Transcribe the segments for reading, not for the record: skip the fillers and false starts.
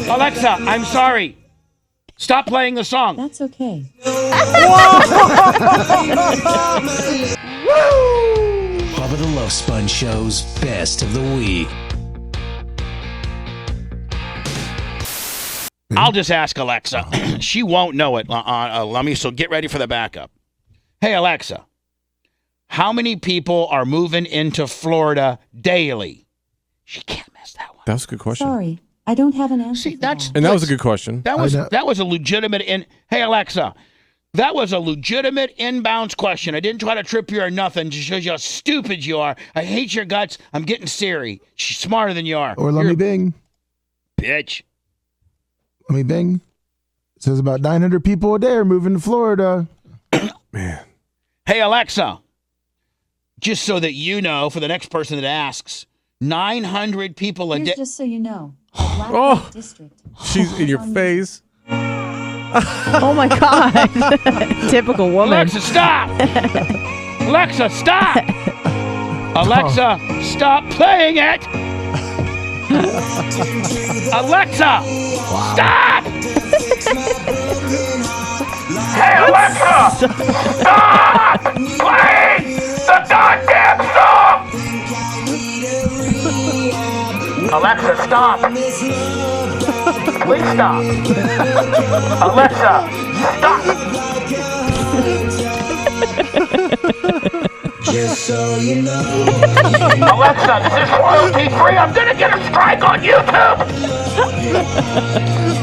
Alexa, I'm sorry. Stop playing the song. That's okay. Bubba the Love Sponge Show's best of the week. I'll just ask Alexa. She won't know it. So get ready for the backup. Hey, Alexa, how many people are moving into Florida daily? She can't miss that one. That was a good question. Sorry, I don't have an answer. See, that was a good question. That was a legitimate Hey, Alexa, that was a legitimate inbounds question. I didn't try to trip you or nothing. Just shows you how stupid you are. I hate your guts. I'm getting Siri. She's smarter than you are. Or let me bing. Bitch. Let me bing. It says about 900 people a day are moving to Florida. Man. Hey, Alexa, just so that you know, for the next person that asks, 900 people a day. Just so you know, the Black Rock District. She's in your face. Oh, my God. Typical woman. Alexa, stop. Alexa, stop. Alexa, stop playing it. Alexa, stop. Hey, Alexa, stop playing the goddamn song. Alexa, stop. Please stop. Alexa, stop. Just so you know. Alexa, this is royalty free. I'm gonna get a strike on YouTube.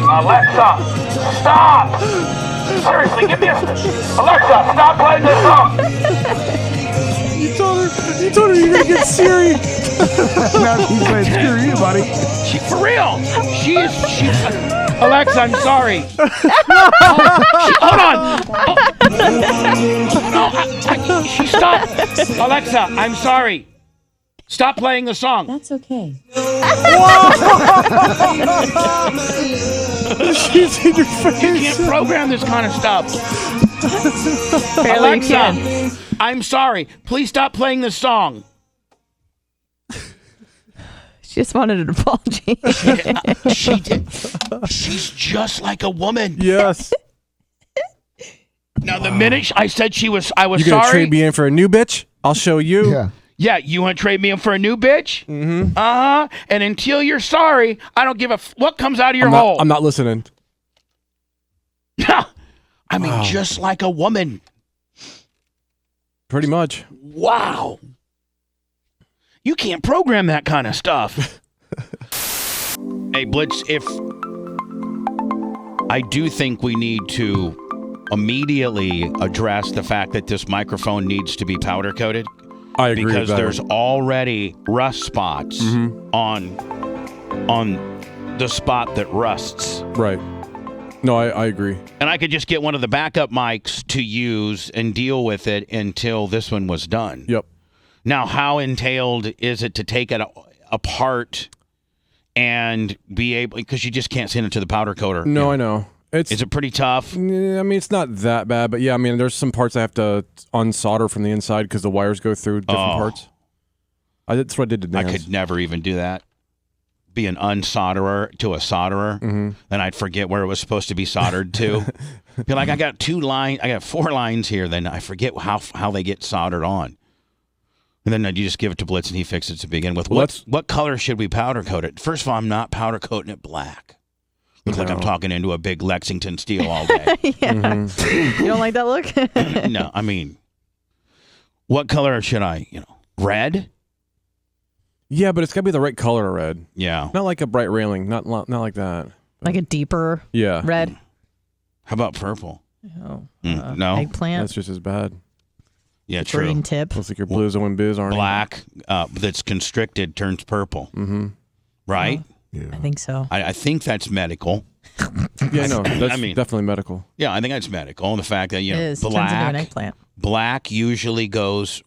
Alexa, stop. Seriously, give me a... Alexa, stop playing this song. You told her you're going to get Siri. Now she's playing Siri, buddy. For real. She's... Alexa, I'm sorry. Hold on. She stopped. Alexa, I'm sorry. Stop playing the song. That's okay. She's in your face. You can't program this kind of stuff. Alexa, I'm sorry. Please stop playing this song. She just wanted an apology. She did. She's just like a woman. Yes. Now, the minute I said I was You gonna sorry. trade me in for a new bitch? I'll show you. Yeah. Yeah, you want to trade me in for a new bitch? Mm-hmm. Uh-huh. And until you're sorry, I don't give a what comes out of your hole. I'm not listening. I mean, just like a woman. Pretty much. Wow. You can't program that kind of stuff. Hey, Blitz, I do think we need to immediately address the fact that this microphone needs to be powder coated. I agree because with that. there's already rust spots on the spot that rusts. Right. No, I agree. And I could just get one of the backup mics to use and deal with it until this one was done. Yep. Now, how entailed is it to take it apart and be able, because you just can't send it to the powder coater. No, I know. Is it pretty tough? I mean, it's not that bad, but yeah, I mean, there's some parts I have to unsolder from the inside because the wires go through different parts. That's what I did to Dan's. I could never even do that. Be an unsolderer to a solderer, then I'd forget where it was supposed to be soldered to. Be like, I got 4 lines here, then I forget how they get soldered on. And then you just give it to Blitz and he fixes it to begin with. Well, what color should we powder coat it? First of all, I'm not powder coating it black. Looks like I'm talking into a big Lexington steel all day. Yeah. You don't like that look? No, I mean, what color should I, red? Yeah, but it's got to be the right color of red. Yeah. Not like a bright railing. Not like that. Like a deeper red? How about purple? Oh, no. Eggplant? That's just as bad. Yeah, true. Green tip. Looks like your blues and biz, aren't Black that's constricted turns purple. Mm-hmm. Right? Yeah. I think so. I think that's medical. Yeah, no, that's definitely medical. Yeah, I think that's medical. And the fact that, It is. Turns into an eggplant. Black usually goes,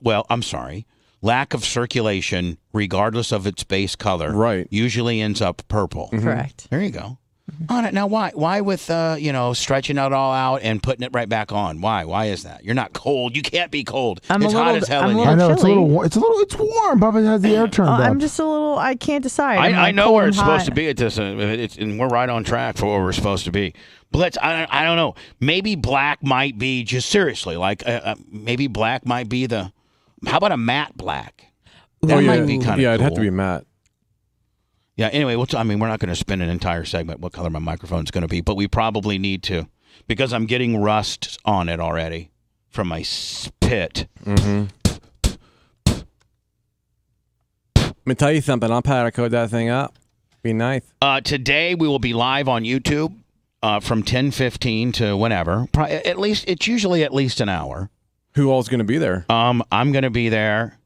lack of circulation, regardless of its base color, right, usually ends up purple. Correct. There you go. On it now. Why with stretching it all out and putting it right back on? Why is that? You're not cold. You can't be cold. It's hot as hell in here. I know it's a chilly. little. It's warm. Bubba has the air turned up. I'm just a little. I can't decide. I know where it's supposed to be. be at this, and we're right on track for where we're supposed to be. Blitz, I don't know. Maybe black might be just seriously like maybe black might be the. How about a matte black? That might be kind of it'd cool. have to be matte. Yeah, anyway, we're not going to spend an entire segment what color my microphone's going to be, but we probably need to because I'm getting rust on it already from my spit. Mm-hmm. Let me tell you something. I'll powder coat that thing up. Be nice. Today we will be live on YouTube from 10:15 to whenever. It's usually at least an hour. Who all's going to be there? I'm going to be there.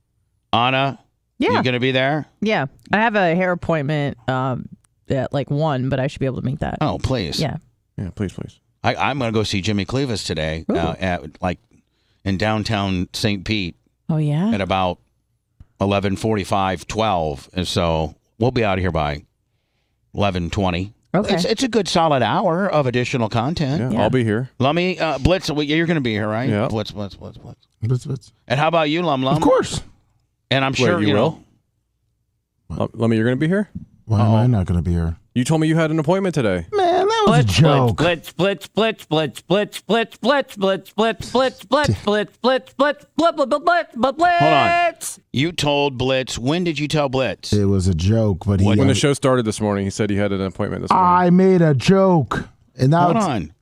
Anna, you going to be there? Yeah, I have a hair appointment at like 1, but I should be able to make that. Oh, please. Yeah. Yeah, please. I'm going to go see Jimmy Cleavis today in downtown St. Pete. Oh yeah. At about 11:45, 12, and so we'll be out of here by 11:20. Okay. It's a good solid hour of additional content. Yeah. I'll be here. Let me Blitz. You're going to be here, right? Yeah. Blitz. Blitz. And how about you, Lum Lum? Of course. And I'm sure you know. Let me. You're going to be here? Why am I not going to be here? You told me you had an appointment today. Man, that was a joke. Blitz. Hold on. You told Blitz. When did you tell Blitz? It was a joke, but When the show started this morning, he said he had an appointment this morning. I made a joke. And now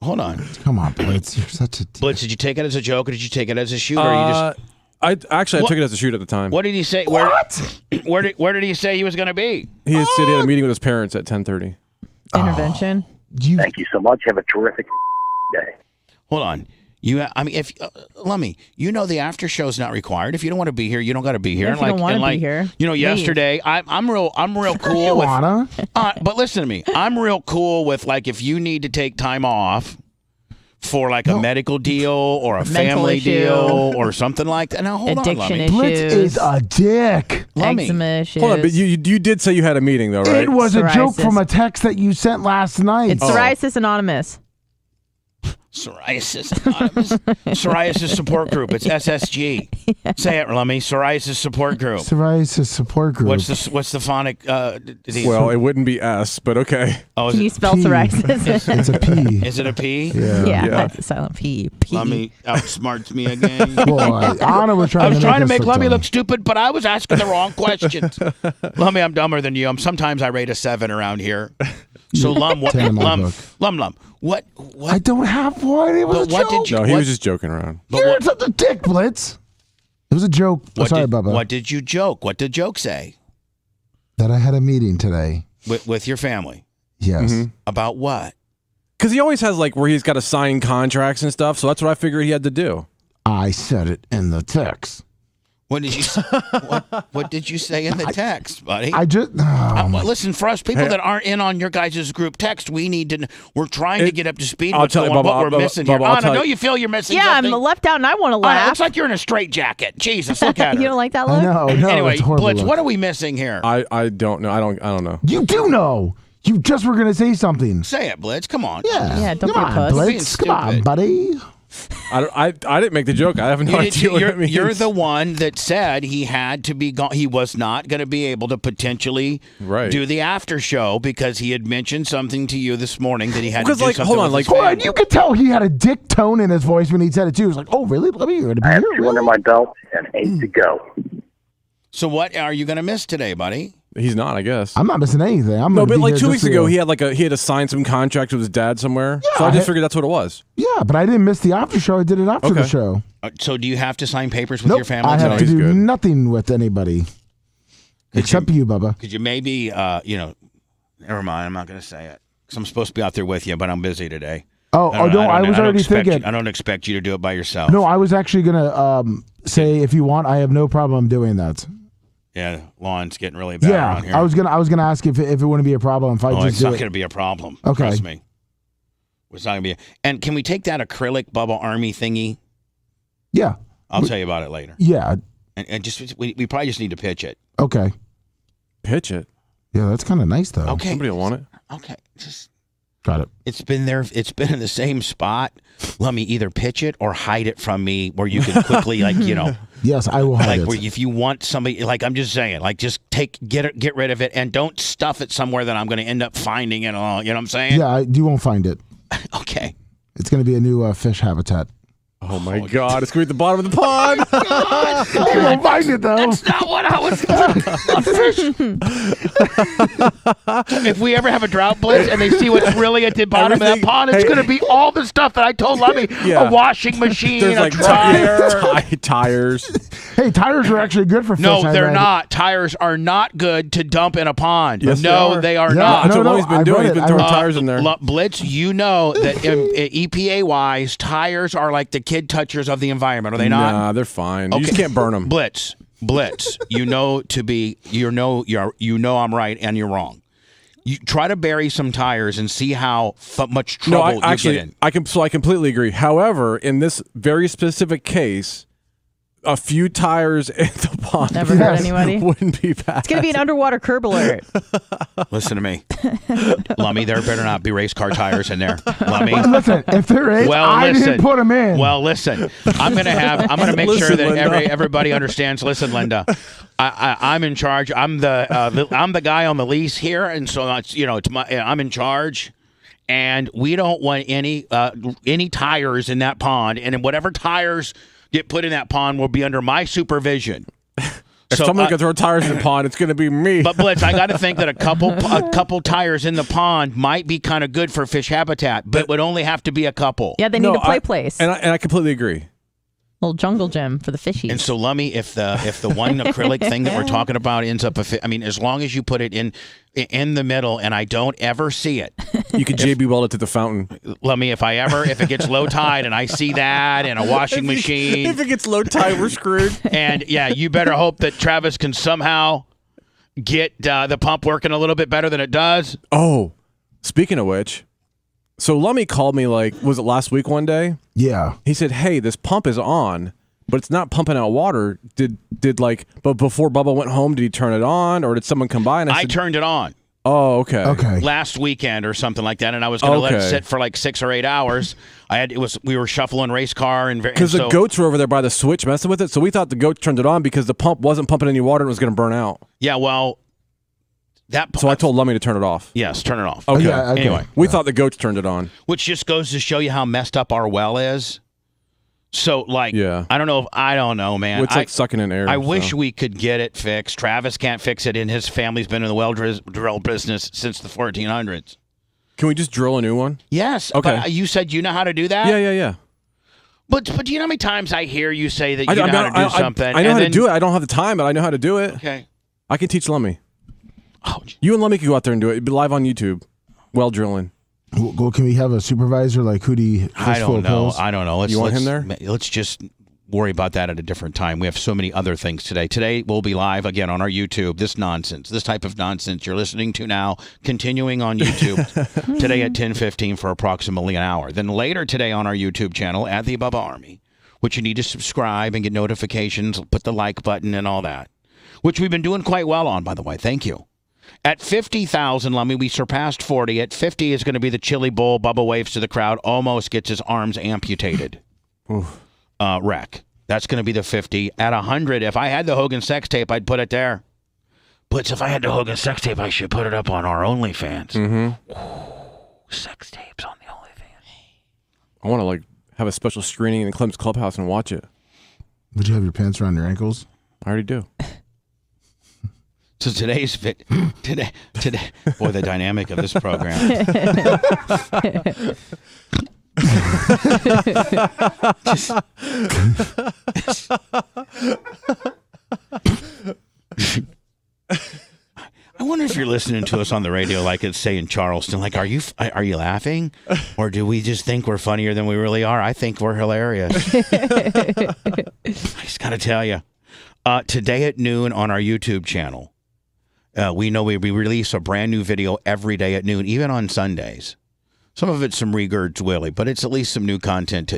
Hold on. Come on, Blitz. You're such a Blitz, did you take it as a joke or did you take it as a shoot? Or you just... I took it as a shoot at the time. What did he say? What? Where did he say he was going to be? He said he had a meeting with his parents at 10:30. Intervention. Thank you so much. Have a terrific day. Hold on. If Lummy, the after show's not required. If you don't want to be here, you don't got to be here. If you don't want to be here, yesterday I'm real cool with. But listen to me. I'm real cool with if you need to take time off for a medical deal or a family deal or something like that. Now hold Addiction on, Lummy. Blitz is a dick. Eczema issues. Hold on, but you did say you had a meeting though, right? It was a joke Psoriasis. from a text that you sent last night. It's Psoriasis Anonymous. Psoriasis Anonymous. Psoriasis Support Group. It's SSG. Say it, Lummy. Psoriasis Support Group. Psoriasis Support Group. What's the phonic disease? Well, it wouldn't be S, but okay. Oh, Can you spell P? psoriasis? It's a P. Is it a P? Yeah, that's a silent P. Lummy outsmarts me again. Well, Anna was trying to make us Lummy dumb. look stupid, but I was asking the wrong questions. Lummy, I'm dumber than you. Sometimes I rate a 7 around here. So Lum, what? 10 in my book. Lum. What? I don't have one. It was But a what joke. did you? No, he what- was just joking around. But You're what, such a dick, Blitz. It was a joke. Sorry, Bubba. What did you joke? What did joke say? That I had a meeting today. With your family. Yes. Mhm. About what? Because he always has where he's got to sign contracts and stuff, so that's what I figured he had to do. I said it in the text. What did you what did you say in the text, buddy? I just listen, for us people that aren't in on your guys' group text, we're trying to get up to speed I'll with tell you, what Bubba, we're missing here. Bubba, I'll Anna, tell don't you- you feel you're missing Yeah, something? I'm left out and I want to Anna, laugh. it looks like you're in a straight jacket. Jesus, look at her. You don't like that look? I know. No, Anyway, it's horrible. Blitz, look. what are we missing here? I don't know. I don't know. You do know. You just were gonna say something. Say it, Blitz. Come on. Yeah, don't Come be a on, puss. Blitz. Being Come on, stupid. buddy. I didn't make the joke. I have no idea what it means. You're the one that said he had to be gone. He was not going to be able to potentially do the after show because he had mentioned something to you this morning that he had to do something hold on, with his Hold on, family. you could tell he had a dick tone in his voice when he said it too. He was like, "Oh, really? Let me hear it." I have 2 under my belt and 8 to go. So what are you going to miss today, buddy? He's not, I guess. I'm not missing anything. I'm No, gonna but be here 2 weeks just ago, to- he had to sign some contract with his dad somewhere. So I just figured that's what it was. Yeah, but I didn't miss the after show. I did it after the Okay. show. So do you have to sign papers with Nope, your family? I have No, to he's do good. nothing with anybody except you, Bubba. Could you maybe, never mind. I'm not going to say it because I'm supposed to be out there with you, but I'm busy today. I was already thinking. I don't expect you to do it by yourself. No, I was actually gonna say if you want, I have no problem doing that. Yeah, lawn's getting really bad around here. I was gonna ask if it wouldn't be a problem if I just it's do not it. going to be a problem. Okay. Trust me. It's not going to be. And can we take that acrylic Bubba Army thingy? Yeah, I'll tell you about it later. yeah, And just we probably just need to pitch it. okay, Pitch it. yeah. That's kind of nice though. Okay. Somebody will want it. Okay. Just Got it. It's been there. It's been in the same spot. Let me either pitch it or hide it from me, where you can quickly, Yes, I will hide like it. where if you want somebody, like I'm just saying, like just get rid of it, and don't stuff it somewhere that I'm going to end up finding it all. You know what I'm saying? Yeah, you won't find it. Okay. It's going to be a new fish habitat. Oh my God! It's going to be at the bottom of the pond. You won't find it though. That's not what I was. If we ever have a drought blitz and they see what's really at the bottom of that pond, it's going to be all the stuff that I told Lemmy. Yeah. A washing machine, There's a like dryer. tires. Hey, tires are actually good for fish. No, I they're read. not. Tires are not good to dump in a pond. Yes, No, they are Yeah, not. That's no, what no, Lonnie's been I doing. read He's it. been I throwing read- tires in there. Blitz, you know that EPA-wise, tires are like the kid touchers of the environment, are they not? Nah, they're fine. You just can't burn them. Blitz, you know I'm right and you're wrong. You try to bury some tires and see how much trouble you get in. I completely agree. However, in this very specific case, a few tires in the pond Never hurt anybody. wouldn't be bad. It's gonna be an underwater curb alert. Listen to me, Lummy. There better not be race car tires in there, Lummy. Listen, if there is, Well, I listen. didn't put them in. Well, listen. I'm gonna make sure Listen, that Linda. everybody understands. Listen, Linda, I'm in charge. I'm the guy on the lease here, and so I'm in charge. And we don't want any tires in that pond, and whatever tires get put in that pond will be under my supervision. If someone can throw tires in the pond, it's going to be me. But Blitz, I got to think that a couple tires in the pond might be kind of good for fish habitat, but would only have to be a couple. Yeah, they need a play place. And I completely agree. Little jungle gym for the fishies. And so, Lummy, if the one acrylic thing that we're talking about ends up as long as you put it in the middle and I don't ever see it. You could JB weld it to the fountain. Lummy, if it gets low tide and I see that and a washing machine. If it gets low tide, we're screwed. And yeah, you better hope that Travis can somehow get the pump working a little bit better than it does. Oh, speaking of which, so Lummy called me was it last week one day? Yeah. He said, "Hey, this pump is on, but it's not pumping out water. But before Bubba went home, did he turn it on, or did someone come by?" And I said, turned it on. "Oh, okay, Okay. Last weekend or something like that, and I was going to let it Okay. sit for like 6 or 8 hours. We were shuffling race car and because the goats were over there by the switch messing with it, so we thought the goat turned it on because the pump wasn't pumping any water and it was going to burn out. Yeah, well, So I told Lummy to turn it off. yes, turn it off. Okay. Yeah, okay. Anyway. We thought the goats turned it on. Which just goes to show you how messed up our well is. So, Yeah. I don't know, man. It's like sucking in air. I wish so. we could get it fixed. Travis can't fix it, and his family's been in the well drill business since the 1400s. Can we just drill a new one? Yes. Okay. But you said you know how to do that? Yeah. But do you know how many times I hear you say that you know how to do something? I know how to do it. I don't have the time, but I know how to do it. Okay. I can teach Lummy. Oh, You and Lummy could go out there and do it. It'd be live on YouTube. Well drilling. Well, can we have a supervisor like Hootie? I don't know. I don't know. You want him there? Let's just worry about that at a different time. We have so many other things today. Today we'll be live again on our YouTube. This type of nonsense you're listening to now, continuing on YouTube today at 10:15 for approximately an hour. Then later today on our YouTube channel at the Bubba Army, which you need to subscribe and get notifications, put the like button and all that, which we've been doing quite well on, by the way. Thank you. At 50,000, Lummy, we surpassed 40. At 50 is going to be the chili bowl. Bubba waves to the crowd, almost gets his arms amputated. Wreck. That's going to be the 50. At 100, if I had the Hogan sex tape, I'd put it there. But if I had the Hogan sex tape, I should put it up on our OnlyFans. Mm-hmm. Sex tapes on the OnlyFans. I want to have a special screening in Clem's Clubhouse and watch it. Would you have your pants around your ankles? I already do. So today, boy, the dynamic of this program. I wonder if you're listening to us on the radio, like it's say in Charleston. Like, are you laughing, or do we just think we're funnier than we really are? I think we're hilarious. I just got to tell you, today at noon on our YouTube channel. We know we release a brand new video every day at noon, even on Sundays. Some of it's some regurds Willie, but it's at least some new content,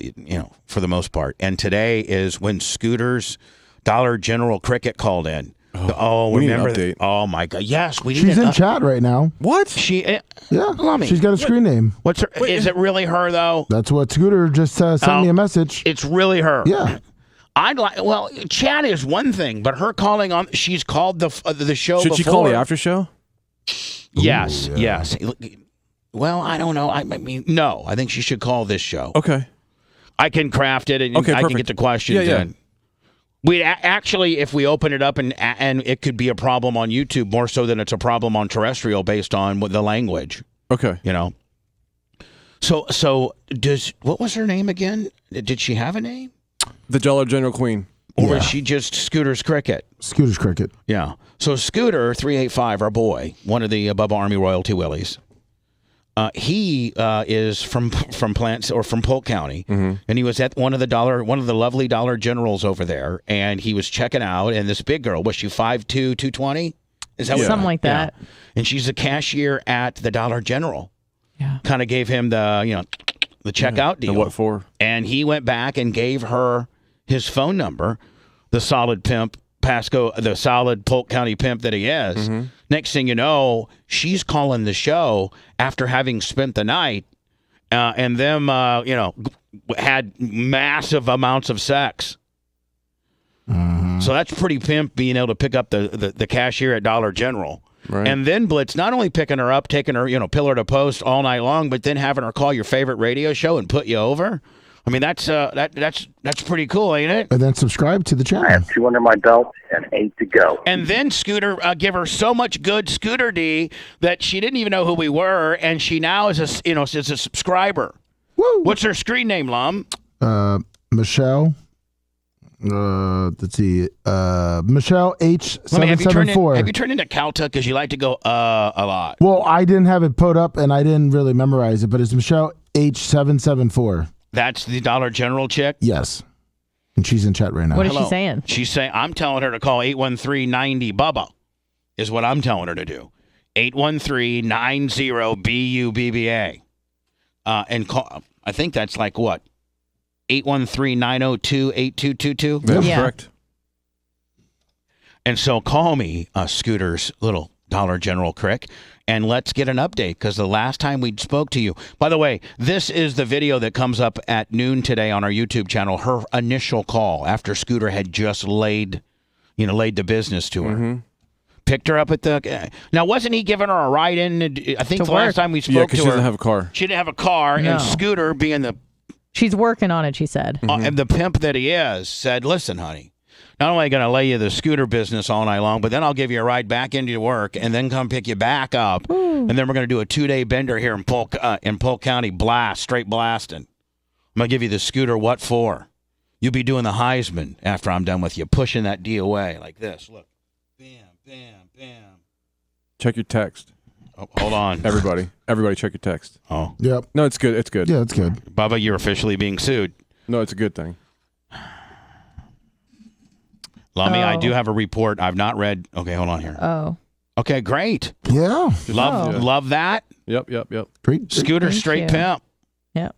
for the most part. And today is when Scooter's Dollar General Cricket called in. Oh, we need an remember update. Oh my God! Yes, we need. She's in chat right now. What? She. Yeah, Lummy. she's got a screen name. What's her? Is it really her though? That's what Scooter just sent me a message. It's really her. Yeah. I'd like. Well, chat is one thing, but her calling on. She's called the show. Should she call the after show? Yes. Ooh, yeah. Yes. Well, I don't know. I mean, no. I think she should call this show. Okay. I can craft it, and Okay, I can perfect. get the questions Yeah. in. We actually, if we open it up and it could be a problem on YouTube more so than it's a problem on terrestrial based on the language. Okay. You know. So what was her name again? Did she have a name, The Dollar General Queen. or Yeah. was she just Scooter's Cricket? Scooter's Cricket. Yeah. So Scooter 385, our boy, one of the Bubba Army royalty willies. He is from Plants or from Polk County, and he was at one of the lovely Dollar Generals over there, and he was checking out. And this big girl, was she 5'2", 220? Is that Something like that. Yeah. And she's a cashier at the Dollar General. Yeah. Kind of gave him the checkout deal. The what for? And he went back and gave her his phone number, the solid pimp, the solid Polk County pimp that he is. Next thing you know, she's calling the show after having spent the night and them, had massive amounts of sex. So that's pretty pimp being able to pick up the cashier at Dollar General. Right. And then Blitz, not only picking her up, taking her, pillar to post all night long, but then having her call your favorite radio show and put you over. I mean, that's pretty cool, ain't it? And then subscribe to the I channel. have 2 under my belt and 8 to go. And then Scooter give her so much good Scooter D that she didn't even know who we were, and she now is a subscriber. Woo. What's her screen name, Lum? Michelle. Let's see. Michelle Have you turned H774. into Calta because you like to go a lot? Well, I didn't have it put up and I didn't really memorize it, but it's Michelle H774. That's the Dollar General chick. Yes. And she's in chat right now. What is Hello. she saying? She's saying, I'm telling her to call 813-90 Bubba, is what I'm telling her to do. 813-90-BUBBA. And call, I think that's like what? 813-902-8222? That's Yeah. correct. And so call me, Scooter's little Dollar General crick, and let's get an update, because the last time we spoke to you, by the way, this is the video that comes up at noon today on our YouTube channel, her initial call after Scooter had just laid the business to her. Picked her up at the, now wasn't he giving her a ride in, I think To the last work. time we Yeah, spoke because to she her, doesn't have a car. she didn't have a car, No. and Scooter being the She's working on it, she said. and the pimp that he is said, listen, honey, not only going to lay you the scooter business all night long, but then I'll give you a ride back into your work and then come pick you back up. And then we're going to do a 2-day bender here in Polk County, straight blasting. I'm going to give you the scooter, what for? You'll be doing the Heisman after I'm done with you, pushing that D away like this. Look. Bam, bam, bam. Check your text. Oh, hold on. Everybody check your text. Oh, Yep. No, it's good. It's good. Yeah, it's good. Bubba, you're officially being sued. No, it's a good thing. Lummy, I Oh. do have a report. I've not read. Okay, hold on here. Oh. Okay, great. Yeah. Love that. Yep. Great. Scooter Thank straight you. pimp. Yep.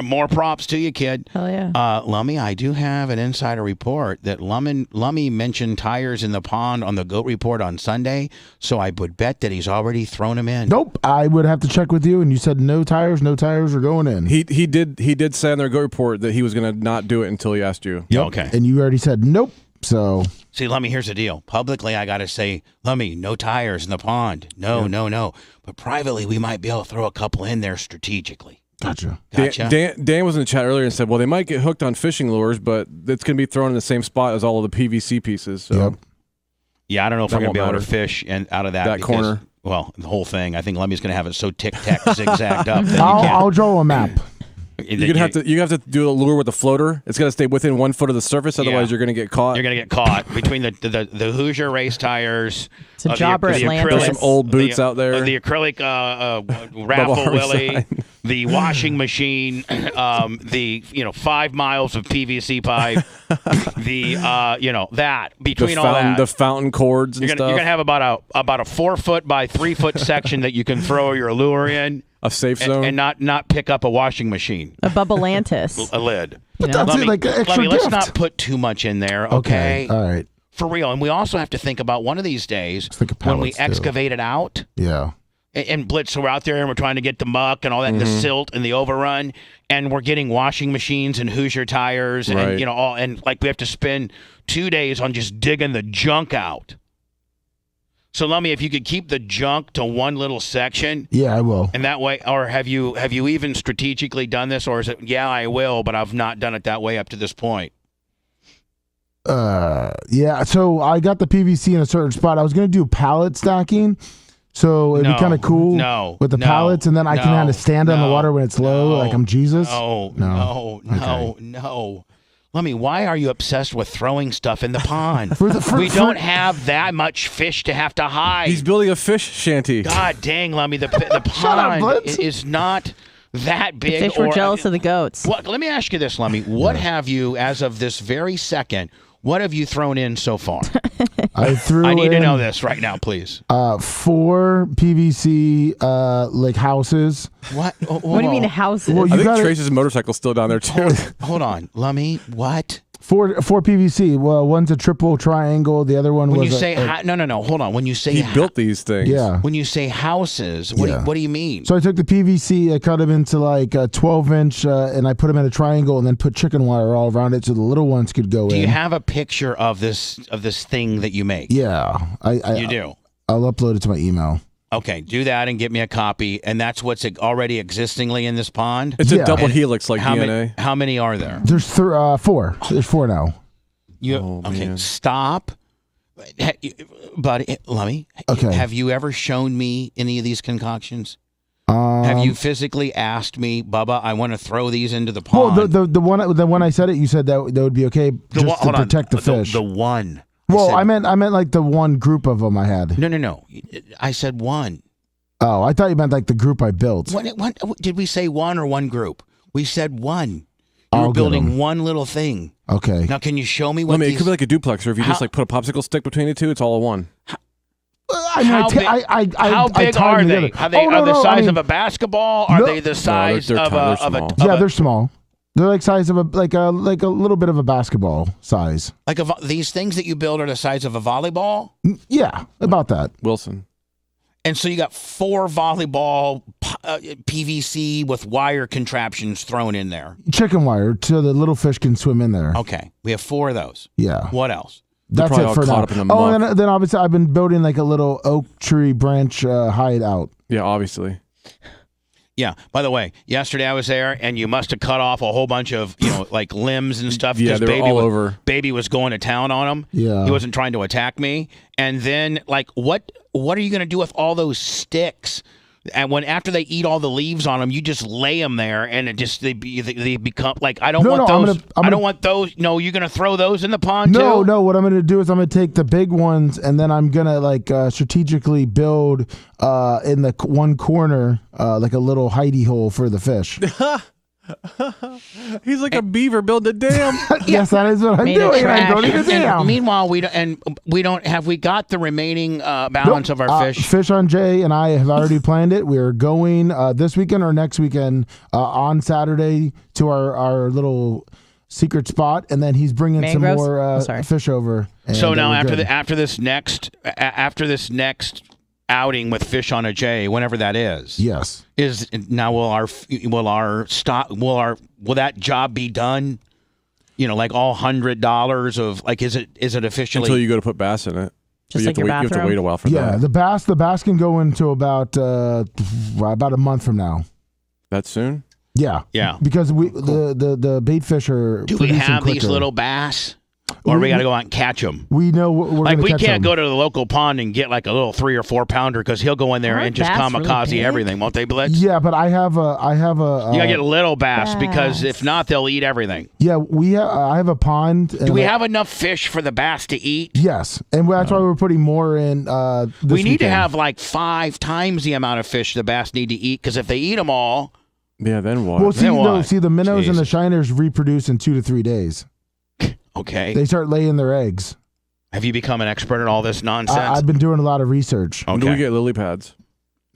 More props to you, kid. Hell yeah. Lummy, I do have an insider report that Lummy mentioned tires in the pond on the GOAT report on Sunday, so I would bet that he's already thrown them in. Nope. I would have to check with you, and you said no tires are going in. He did say on their go report that he was going to not do it until he asked you. Yeah, okay. And you already said nope. So See, Lummy, here's the deal. Publicly, I got to say, Lummy, no tires in the pond. No. But privately, we might be able to throw a couple in there strategically. gotcha. Gotcha. Dan was in the chat earlier and said, well, they might get hooked on fishing lures, but it's going to be thrown in the same spot as all of the PVC pieces. So. Yep. Yeah, I don't know if That we're going to be won't able to matter. fish out of that. That because, corner. Well, the whole thing. I think Lummy's going to have it so tic-tac zigzagged up that I'll draw a map. You have to do a lure with a floater. It's got to stay within 1 foot of the surface, otherwise you're going to get caught. You're going to get caught between the Hoosier race tires. It's a jobber at Landis. There's some old boots out there. The acrylic raffle Bubba willy, sign. the washing machine, the 5 miles of PVC pipe, that between all that. The fountain cords and You're stuff. gonna have about a 4 foot by 3 foot section that you can throw your lure in. A safe zone. And not pick up a washing machine. A Bubbalantis. A lid. But that's it, like an extra Let's gift. not put too much in there, okay? All right. For real. And we also have to think about one of these days think of when we pellets, too. excavate it out. Yeah. And Blitz, so we're out there and we're trying to get the muck and all that, the silt and the overrun, and we're getting washing machines and Hoosier tires, and Right. all, and like we have to spend 2 days on just digging the junk out. So, Lummy, if you could keep the junk to one little section, Yeah, I will. and that way, or have you even strategically done this, or is it, yeah, I will, but I've not done it that way up to this point? Yeah, so I got the PVC in a certain spot. I was going to do pallet stacking, so it'd be kind of cool with the pallets, and then I can kind of stand on the water when it's low, like I'm Jesus. No. Lummy, why are you obsessed with throwing stuff in the pond? We for- don't have that much fish to have to hide. He's building a fish shanty. God dang, Lummy, the up, pond Blitz. is not that The big. fish were jealous of the goats. What? Let me ask you this, Lummy. What have you, as of this very second, what have you thrown in so far? I threw I need to in, know this right now, please. 4 PVC like houses. What? What do you mean houses? Well, I you think gotta- Trace's motorcycle's still down there too. Hold on, Lummy. What? 4 PVC. Well, one's a triple triangle. The other one When was you a- say a- no, hold on. When you say He built these things. yeah. when you say houses, what Yeah. do you mean? So I took the PVC, I cut them into like a 12-inch, and I put them in a triangle, and then put chicken wire all around it so the little ones could go Do in. you have a picture of this thing that you make? Yeah, You do. I'll upload it to my email. Okay, do that and get me a copy. And that's what's already existingly in this pond. It's Yeah. a double And helix like how DNA. many? How many are there? There's 4. There's 4 now. Okay, man. stop. Buddy, Lummy, Okay. have you ever shown me any of these concoctions? Have you physically asked me, Bubba, I want to throw these into the Well, pond? the one I said it, you said that would be okay just to hold on. protect the fish. The one. well, said- I meant like the one group of them I had. No. I said one. Oh, I thought you meant like the group I built. What did we say, one or one group? We said one. You I'll were get 'em. building one little thing. Okay. Now, can you show me what It these... could be like a duplexer. If you just How- like put a popsicle stick between the two, it's all a one. How big, how big tied are them they? together. Are they Oh, no, the no, size I mean, of a basketball? Are No. they the size they're of tiny, a they're of a small. Yeah, of they're a, small. They're like size of a little bit of a basketball size. like these things that you build are the size of a volleyball? Yeah, about that. Wilson. And so you got 4 volleyball PVC with wire contraptions thrown in there. Chicken wire so the little fish can swim in there. Okay, we have 4 of those. Yeah. What else? That's probably it all for caught now. up in the Oh, muck. and then obviously I've been building like a little oak tree branch hideout. Yeah, obviously. Yeah. By the way, yesterday I was there, and you must have cut off a whole bunch of like limbs and stuff. Yeah, 'cause they were all over. Baby was going to town on them. Yeah. He wasn't trying to attack me. And then like, what are you going to do with all those sticks? And after they eat all the leaves on them, you just lay them there, and it just they become like I don't want those. I don't want those. No, you're gonna throw those in the pond too. No. What I'm gonna do is I'm gonna take the big ones and then I'm gonna like strategically build in the one corner like a little hidey hole for the fish. He's like a beaver building a dam. Yes, that is what I'm Made a doing. I'm trash. going to the And dam. meanwhile, we don't have we got the remaining balance of our fish. Fish on Jay and I have already planned it. We are going this weekend or next weekend on Saturday to our little secret spot, and then he's bringing some Mangroves? more Oh, sorry. fish over. And So now we're good. after this next outing with Fish on a J, whenever that is, Yes. is now will that job be done? You know, like all $100 of like is it officially Until you go to put bass in it. Just you like have to your wait, you have to bathroom? wait a while for Yeah, that. the bass can go into about a month from now. That soon? Yeah. Yeah. Because the bait fish are do we producing have these quicker. little bass? Or we got to go out and catch them. We know we're Like gonna we catch can't them. go to the local pond and get like a little 3 or 4 pounder because he'll go in there Aren't and just bass really kamikaze big? everything, won't they, Blitz? Yeah, but I have a You gotta get little bass because if not, they'll eat everything. yeah, I have a pond. Do we have enough fish for the bass to eat? Yes, and that's why we're putting more in. This We need to weekend. have like 5 times the amount of fish the bass need to eat because if they eat them all, Yeah, then what? Well, see, Then what? the minnows and the Jesus. shiners reproduce in 2 to 3 days. okay. They start laying their eggs. Have you become an expert at all this nonsense? I've been doing a lot of research. When do we Okay. get lily pads?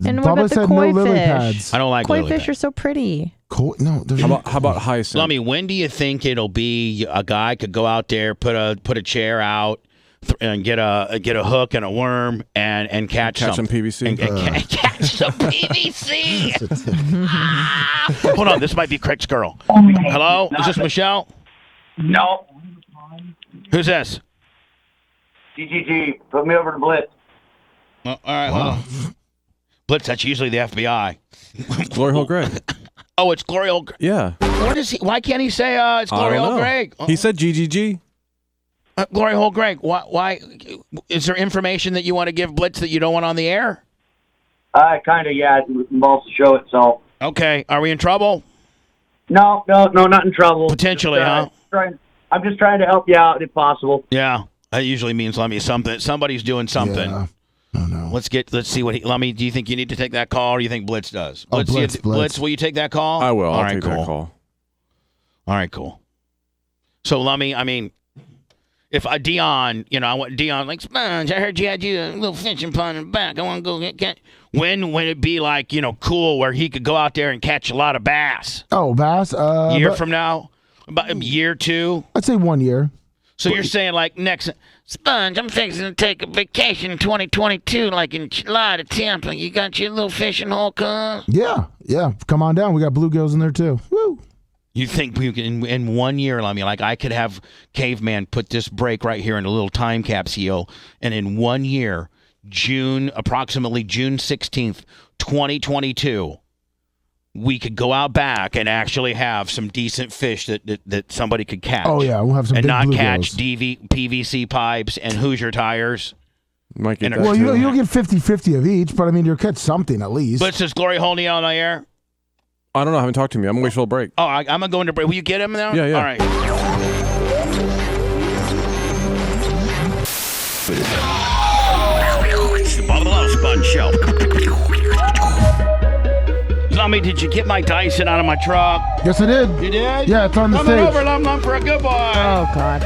And what Bubba about the said koi no lily fish? pads. I don't like Koi lily fish pads. are so pretty. No, there's How about hyacinth? Lummy, when do you think it'll be a guy could go out there, put a chair out, and get a hook and a worm and catch some PVC. And catch some PVC. Hold on, this might be Craig's girl. Hello, is this Michelle? No. Who's this? GGG. Put me over to Blitz. All right, hold on. Blitz, that's usually the FBI. Glory Hole Greg. Oh, it's Glory Hole. Yeah. What is he? Why can't he say it's Glory Hole Greg? He said GGG. Glory Hole Greg. Why? Is there information that you want to give Blitz that you don't want on the air? Kind of, yeah. It involves the show itself. Okay. Are we in trouble? No, not in trouble. Potentially, huh? I'm just trying to help you out if possible. Yeah. That usually means Lummy something. Somebody's doing something. Yeah. Oh, no. Let's see what Lummy. Do you think you need to take that call, or do you think Blitz does? Blitz, Blitz. Will you take that call? I will. I'll take that call. All right, cool. So Lummy, I mean, if Dion, I want Dion like Sponge. I heard you had a little fishing pond in the back. I want to go get. When would it be like cool where he could go out there and catch a lot of bass? Oh, bass. Year from now, about a year, 2. I'd say 1 year. So you're saying like next Sponge, I'm fixing to take a vacation in 2022, like in July to Tampa. You got your little fishing hole, cuz? Yeah. Come on down. We got bluegills in there too. Woo. You think we can, in 1 year, Lummy, like I could have Caveman put this break right here in a little time capsule, and in 1 year, approximately June 16th, 2022, we could go out back and actually have some decent fish that somebody could catch. Oh yeah, we'll have some and big not bluegills. catch PVC pipes and Hoosier tires. Might get Well, you'll get 50-50 of each, but I mean, you'll catch something at least. But is Glory holding you on the air? I don't know. I haven't talked to me. I'm going to wait for a break. Oh, I'm going to go into break. Will you get him now? Yeah. All right. It's the Bubba the Love Sponge Show. Lummy, did you get my Dyson out of my truck? Yes, I did. You did? Yeah, it's on the Coming stage. over, Lum for a good boy. Oh, God.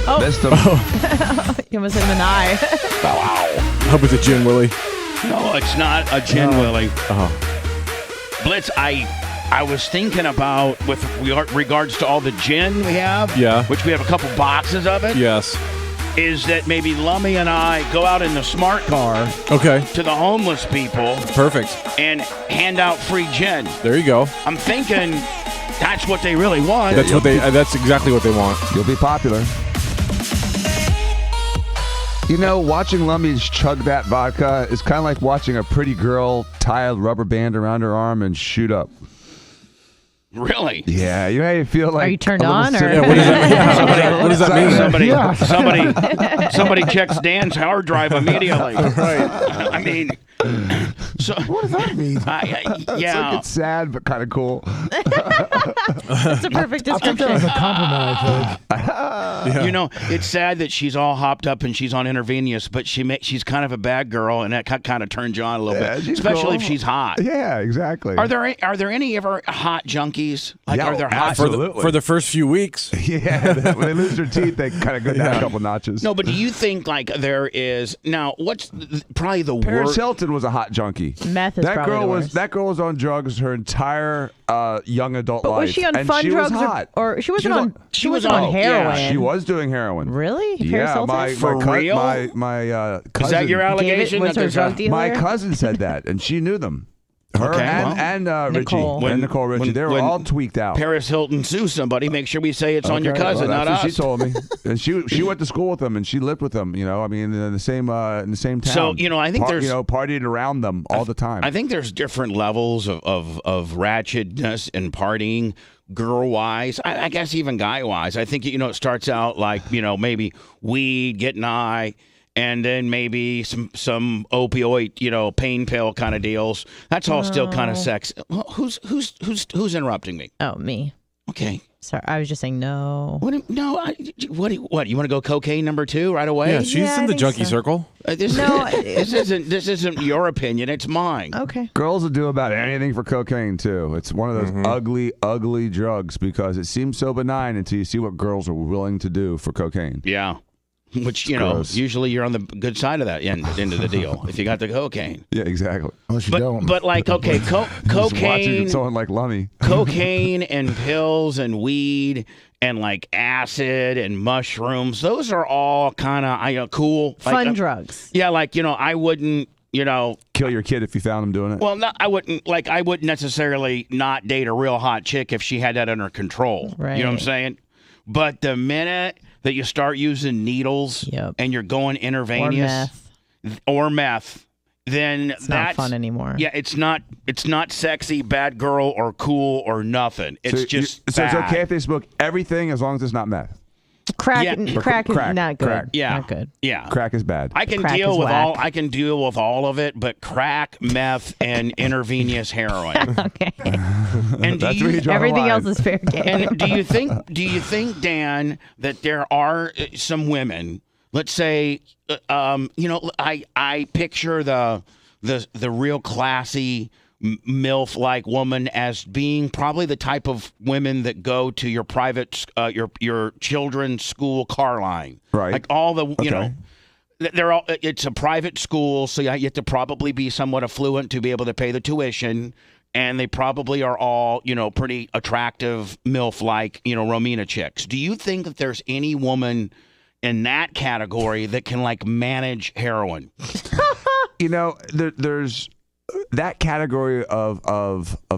Oh. Missed him. You almost hit him in the eye. I hope it's a Gin Willie. No, it's not a Gin Willie. Oh. Blitz, I was thinking about, with regards to all the gin we have, which we have a couple boxes of it, Yes. is that maybe Lummy and I go out in the smart car Okay. to the homeless people Perfect. and hand out free gin. There you go. I'm thinking that's what they really want. That's what they. That's exactly what they want. You'll be popular. Watching Lummy chug that vodka is kind of like watching a pretty girl tie a rubber band around her arm and shoot up. Really? Yeah, you feel like. Are you turned on? Or? Yeah, what does that mean? Somebody checks Dan's hard drive immediately. Right. I mean, so What does that mean? yeah. It's sad but kind of cool. That's a perfect I think that description. was a compliment, I think. It's sad that she's all hopped up and she's on intravenous, but she's kind of a bad girl, and that kind of turns you on a little bit, especially cool. if she's hot. Yeah, exactly. Are there any ever hot junkies? Like, Yeah, are there hot? absolutely. For the first few weeks. Yeah, when they lose their teeth, they kind of go down a couple notches. No, but do you think like there is now? What's probably the Paris worst? Hilton was a hot junkie. Meth is probably the worst. That girl was on drugs her entire young adult But life. was she on and fun she drugs was hot. or she wasn't on? She wasn't on- on heroin. yeah, She was doing heroin. Really? Paris Yeah, Hilton? my For real? my cousin. Is that your allegation? Was that her there's drug a- dealer? My cousin said that, and she knew them. Her Okay, and Richie Nicole. and Nicole Richie. They were when all tweaked out. Paris Hilton sues somebody. Make sure we say it's on your cousin, well, not that's us. what she told me. And she went to school with them, and she lived with them. I mean, in the same town. So, I think there's partied around them all the time. I think there's different levels of ratchetness and partying, girl-wise. I guess even guy-wise. I think, it starts out like, maybe weed, getting high, and then maybe some opioid, pain pill kind of deals. That's all still kind of sex. Who's interrupting me? Oh, me. Okay. Sorry, I was just saying no. What? You want to go cocaine number 2 right away? Yeah, she's Yeah, I in the think junkie so. circle. This isn't your opinion. It's mine. Okay. Girls will do about anything for cocaine too. It's one of those ugly, ugly drugs because it seems so benign until you see what girls are willing to do for cocaine. Yeah. Which, gross. usually you're on the good side of that end of the deal if you got the cocaine. Yeah, exactly. Unless you don't. But like, okay, Just cocaine, watching someone like Lummy. cocaine and pills and weed and like acid and mushrooms, those are all kind of cool. Fun drugs. Yeah, like, I wouldn't, Kill your kid if you found him doing it. well, I wouldn't necessarily not date a real hot chick if she had that under control. Right. You know what I'm saying? But the minute that you start using needles and you're going intravenous or meth, then it's not fun anymore. Yeah, it's not sexy, bad girl, or cool or nothing. It's so just so it's bad. okay if they smoke everything as long as it's not meth. Crack, Yeah. crack is Crack, not good. crack. Yeah. Not good. Yeah. Crack is bad. I can Crack deal is with whack. all. I can deal with all of it, but crack, meth, and intravenous heroin. Okay. And do That's you, where you draw the Everything line. else is fair game. and do you think, Dan, that there are some women? Let's say, I picture the real classy MILF-like woman as being probably the type of women that go to your private, your children's school car line. Right. Like all the, they're all. It's a private school, so you have to probably be somewhat affluent to be able to pay the tuition. And they probably are all, pretty attractive MILF-like, Romina chicks. Do you think that there's any woman in that category that can manage heroin? There's that category of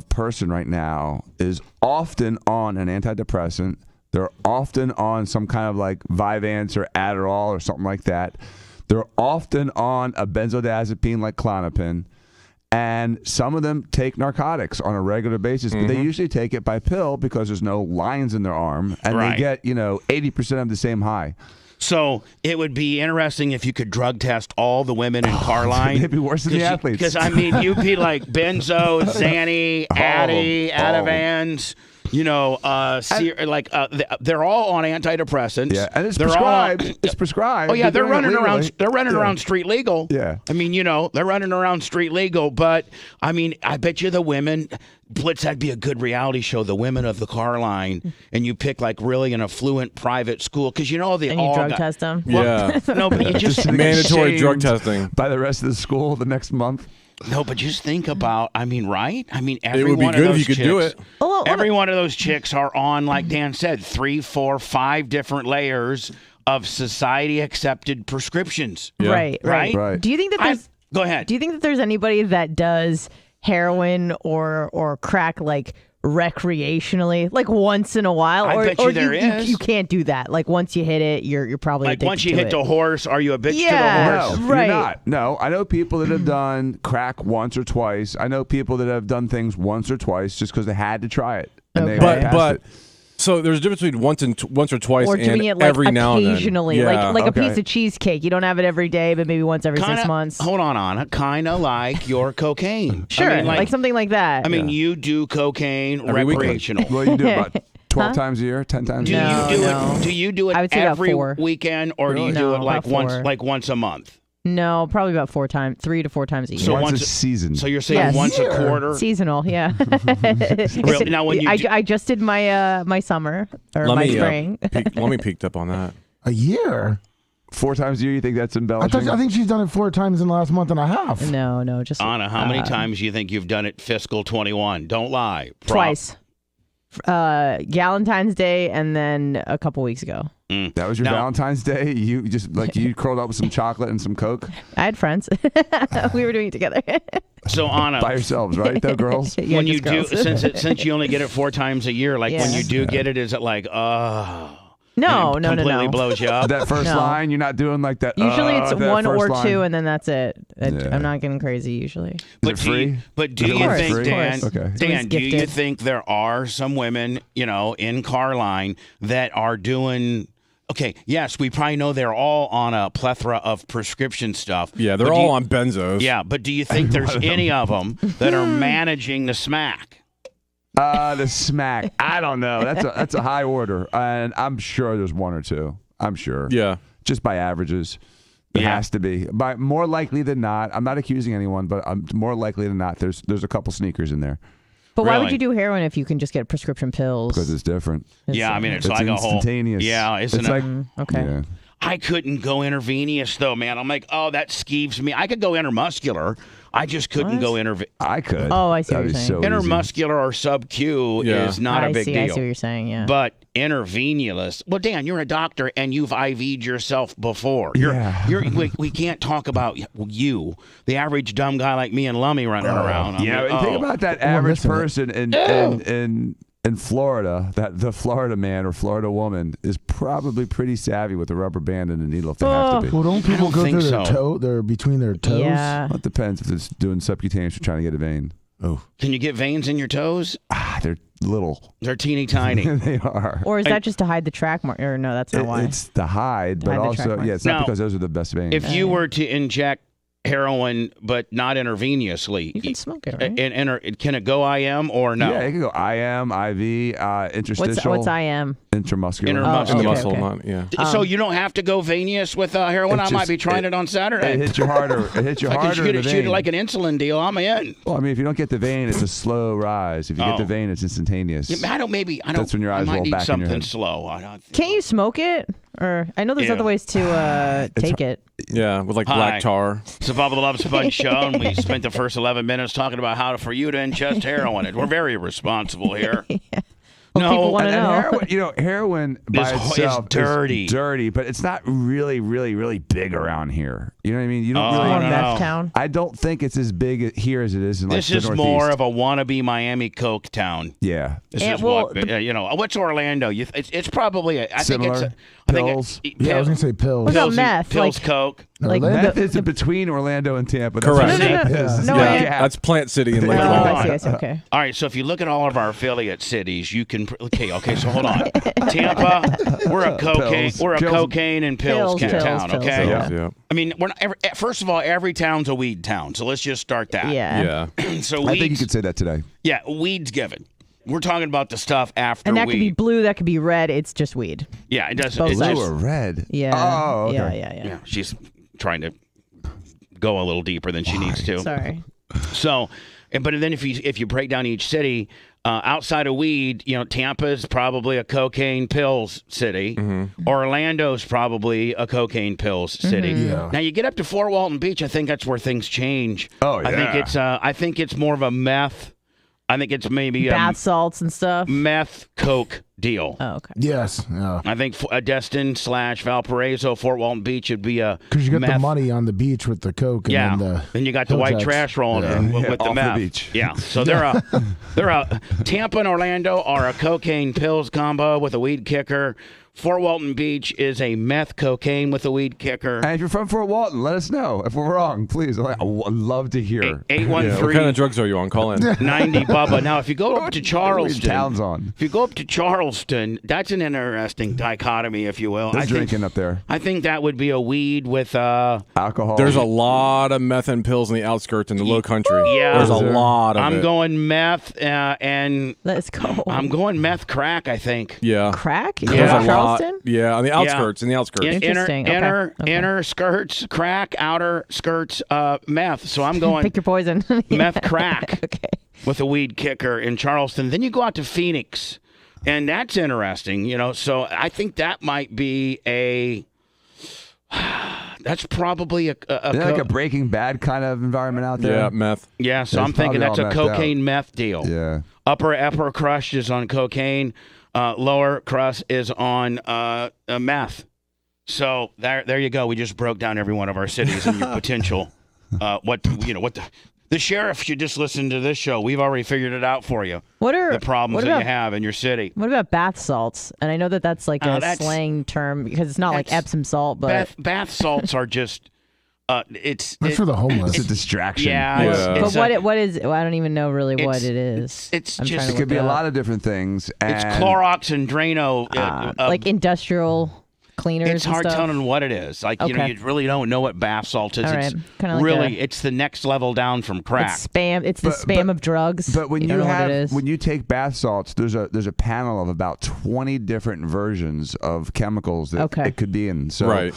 person right now is often on an antidepressant. They're often on some kind of Vyvanse or Adderall or something like that. They're often on a benzodiazepine like Klonopin. And some of them take narcotics on a regular basis, but they usually take it by pill because there's no lines in their arm, and they get 80% of the same high. So it would be interesting if you could drug test all the women in Carline. They'd be worse than the athletes. Because you'd be like Benzo, Xanny, Addy, Advans. They're all on antidepressants. Yeah, and it's they're prescribed. All, it's prescribed. Oh yeah, they're doing it running around. legally. They're running around street legal. Yeah. I mean, they're running around street legal. But I mean, I bet you the women. Blitz, that'd be a good reality show. The women of the car line, and you pick really an affluent private school because they and all you drug got, test them. Yeah. No, but you just Mandatory drug Shamed testing. by the rest of the school the next month. No, but just think about. I mean, right? I mean, every It would be one good of if those you could do chicks- it. Every one of those chicks are on, like Dan said, 3, 4, 5 different layers of society accepted prescriptions. Yeah. Right. Right. Do you think that there's Go ahead. Do you think that there's anybody that does heroin or crack recreationally, once in a while? I or bet you or there is. You can't do that. Once you hit it, you're probably addicted once you to hit it. the horse, are you a bitch Yeah. to the horse? No, Right. you're not. No, I know people that have done crack once or twice. I know people that have done things once or twice just because they had to try it. And they Okay. passed But it. so there's a difference between once or twice or and doing it every now and then. occasionally, Yeah. like a Okay. piece of cheesecake. You don't have it every day, but maybe once every 6 months. Hold on, Anna. Kind of like your cocaine. Sure, I mean, something like that. I mean, you do cocaine Every weekend. recreational. Well, you do it about 12 times a year, 10 times a Do year. No, you do no. it? Do you do it I would say about every 4. weekend, or do you No, do it about once, 4. once a month? No, probably about 3 to 4 times a year. So once once a season. So you're saying Yes. once a quarter? Seasonal, yeah. Really? Now, when you I just did my my summer or my spring. Let me peeked up on that. A year? 4 times a year, you think that's I embellishing? think she's done it 4 times in the last month and a half. No, just Anna, how many times do you think you've done it fiscal 21? Don't lie. twice. Valentine's Day and then a couple weeks ago. That was your Now- Valentine's Day? You just you curled up with some chocolate and some Coke I had friends. We were doing it together. So Anna, by yourselves, right? Though, girls? Yeah, when you just do, girls. since you only get it 4 times a year, when Yeah. you do get it, is it No. completely blows you up? That first No. line, you're not doing like that. Usually it's that 1 first or line. 2 and then that's it. Yeah. I'm not getting crazy usually. Is it free? Do Is you it course, think, of Dan? course. Okay. Dan, Always do you gifted. think there are some women, in Carline that are doing? Okay, yes, we probably know they're all on a plethora of prescription stuff. Yeah, they're but do all you- on benzos. Yeah, but do you think there's any of them that are managing the smack? The smack. I don't know. That's a high order, and I'm sure there's 1 or 2. I'm sure. Yeah. Just by averages. It Yeah. has to be. By more likely than not, I'm not accusing anyone, but more likely than not, there's a couple sneakers in there But why would Really? you do heroin if you can just get prescription pills? because it's different. Yeah, I mean it's It's like a whole. instantaneous. Yeah, isn't It's it? like Okay. yeah. I couldn't go intravenous though, man. I'm like, oh, that skeeves me. I could go intramuscular. I just couldn't go intravenous. I could. Oh, I see what That'd you're be saying. so Intramuscular or sub-Q is not a big deal. I see what you're saying, yeah. But intravenous. Well, Dan, you're a doctor and you've IV'd yourself before. We can't talk about you, the average dumb guy like me and Lummy running around. Think about that average person in Florida. That the Florida man or Florida woman is probably pretty savvy with a rubber band and a needle if they have to be. Well, don't people go through their toe? They're between their toes. Yeah. Well, it depends if it's doing subcutaneous or trying to get a vein. Oh, can you get veins in your toes? They're little. They're teeny tiny. They are. Or is that just to hide the track mark? Or no, that's not why. It's to hide, but also, it's not because those are the best veins. If you were to inject heroin, but not intravenously, you can smoke it, right? Can it go IM or no? Yeah, it can go IM, IV, interstitial. What's IM? Intramuscular. Yeah. So you don't have to go venous with heroin? I might be trying it on Saturday. It hits you harder. I can shoot it like an insulin deal. I'm in. Well, I mean, if you don't get the vein, it's a slow rise. If you get the vein, it's instantaneous. Yeah, That's when your eyes roll back in your something head. slow. Can't you smoke it? Or I know there's other ways to take it. Yeah, with like black tar. It's the Bubba the Love Sponge Show, and we spent the first 11 minutes talking about for you to ingest heroin. We're very responsible here. People want to know. Heroin by itself is dirty. Is dirty, but it's not really, really, really big around here. You know what I mean? You don't really. Meth town. I don't think it's as big here as it is in like this the is Northeast. more of a wannabe Miami Coke town. Yeah. This is what's Orlando? It's probably Similar. I pills. I was gonna say pills. What about meth? Pills, Coke. Like meth is between Orlando and Tampa. Correct. No, that's Plant City in Lake. I see. Okay. All right, so if you look at all of our affiliate cities, you can okay. So hold on, Tampa, we're a cocaine and pills town. Okay. Yeah. I mean, we're not first of all, every town's a weed town, so let's just start that. Yeah. So I think you could say that today. Yeah, weed's given. We're talking about the stuff after and that weed. could be blue, that could be red. It's just weed. Yeah, it does. Blue or red? Yeah. Oh, okay. Yeah. She's trying to go a little deeper than she needs to. Sorry. So, but then if you break down each city, outside of weed, Tampa's probably a cocaine pills city. Mm-hmm. Orlando's probably a cocaine pills city. Mm-hmm. Yeah. Now you get up to Fort Walton Beach, I think that's where things change. Oh yeah. I think it's more of a meth. I think it's maybe bath salts and stuff. Meth Coke deal. Oh, okay. Yes. Yeah. I think Destin / Valparaiso, Fort Walton Beach would be a Because you got meth. the money on the beach with the Coke. And then you got the white Hijacks. trash rolling in with the off meth. the beach. Yeah, so they're a Tampa and Orlando are a cocaine pills combo with a weed kicker. Fort Walton Beach is a meth cocaine with a weed kicker. And if you're from Fort Walton, let us know if we're wrong, please. I'd love to hear. 813. What kind of drugs are you on? Call in. 90 Bubba. Now, if you go up to Charleston, town's on. If you go up to Charleston, that's an interesting dichotomy, if you will. They're drinking up there. I think that would be a weed with alcohol. There's a lot of meth and pills in the outskirts in the low country. Yeah, there's a lot of I'm it. going meth and let's go. I'm going meth crack. I think. Yeah. Crack? There's a Charleston? lot. Yeah, on the outskirts. In the outskirts. Interesting. Inner skirts crack, outer skirts meth. So I'm going. Pick your poison. Meth crack. Okay. With a weed kicker in Charleston. Then you go out to Phoenix, and that's interesting. So I think that might be a. That's probably like a Breaking Bad kind of environment out there. Yeah, meth. Yeah, so I'm thinking that's a cocaine meth deal. Yeah. Upper crust is on cocaine. Lower crust is on meth. So there you go. We just broke down every one of our cities and your potential. The sheriff should just listen to this show. We've already figured it out for you. What are the problems that you have in your city? What about bath salts? And I know that's like a slang term because it's not like Epsom salt, but bath salts are just. It's for the homeless. It's a distraction. Yeah. But what is? Well, I don't even know really what it is. It's I'm just. It could be a lot of different things. It's Clorox and Drano. Like industrial cleaners. It's hard and stuff? telling what it is. Like you really don't know what bath salt is. All right. It's really it's the next level down from crack. It's spam. It's the spam of drugs. But when when you take bath salts, there's a panel of about 20 different versions of chemicals that it could be in. So right.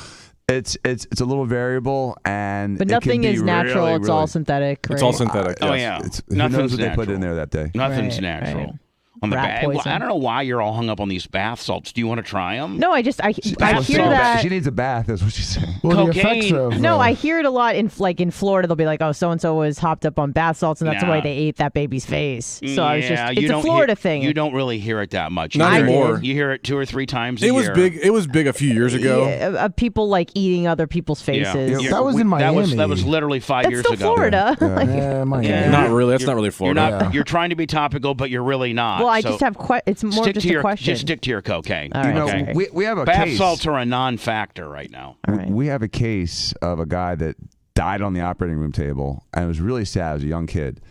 It's a little variable, and but nothing is natural. It's all synthetic. Right? It's all synthetic. Oh yes. Nothing's who knows what natural. they put in there that day? Nothing's natural. Right. On the rat well, poison. I don't know why you're all hung up on these bath salts. Do you want to try them? No, I hear that. She needs a bath. That's what she's saying. Well, the Cocaine. effects of, No, I hear it a lot in Florida. They'll be like, "Oh, so and so was hopped up on bath salts, and that's Nah. why they ate that baby's face." So I was Yeah, just, you it's a don't Florida hear- thing. You don't really hear it that much. Not You hear it- anymore. You hear it 2 or 3 times a It was year. big. It was big a few years ago. Yeah, people like eating other people's faces. Yeah. That was in That was Miami. literally 5 That's years still ago. Florida. Yeah, Miami. Yeah. Not really. That's not really You're Florida. not. You're trying to be topical, but you're really not. Well, I So just have it's more stick just to a your question. just stick to your cocaine. All right, You know, okay. we have a Bath case. salts are a non-factor right now. We have a case of a guy that died on the operating room table, and it was really sad. It was a young kid,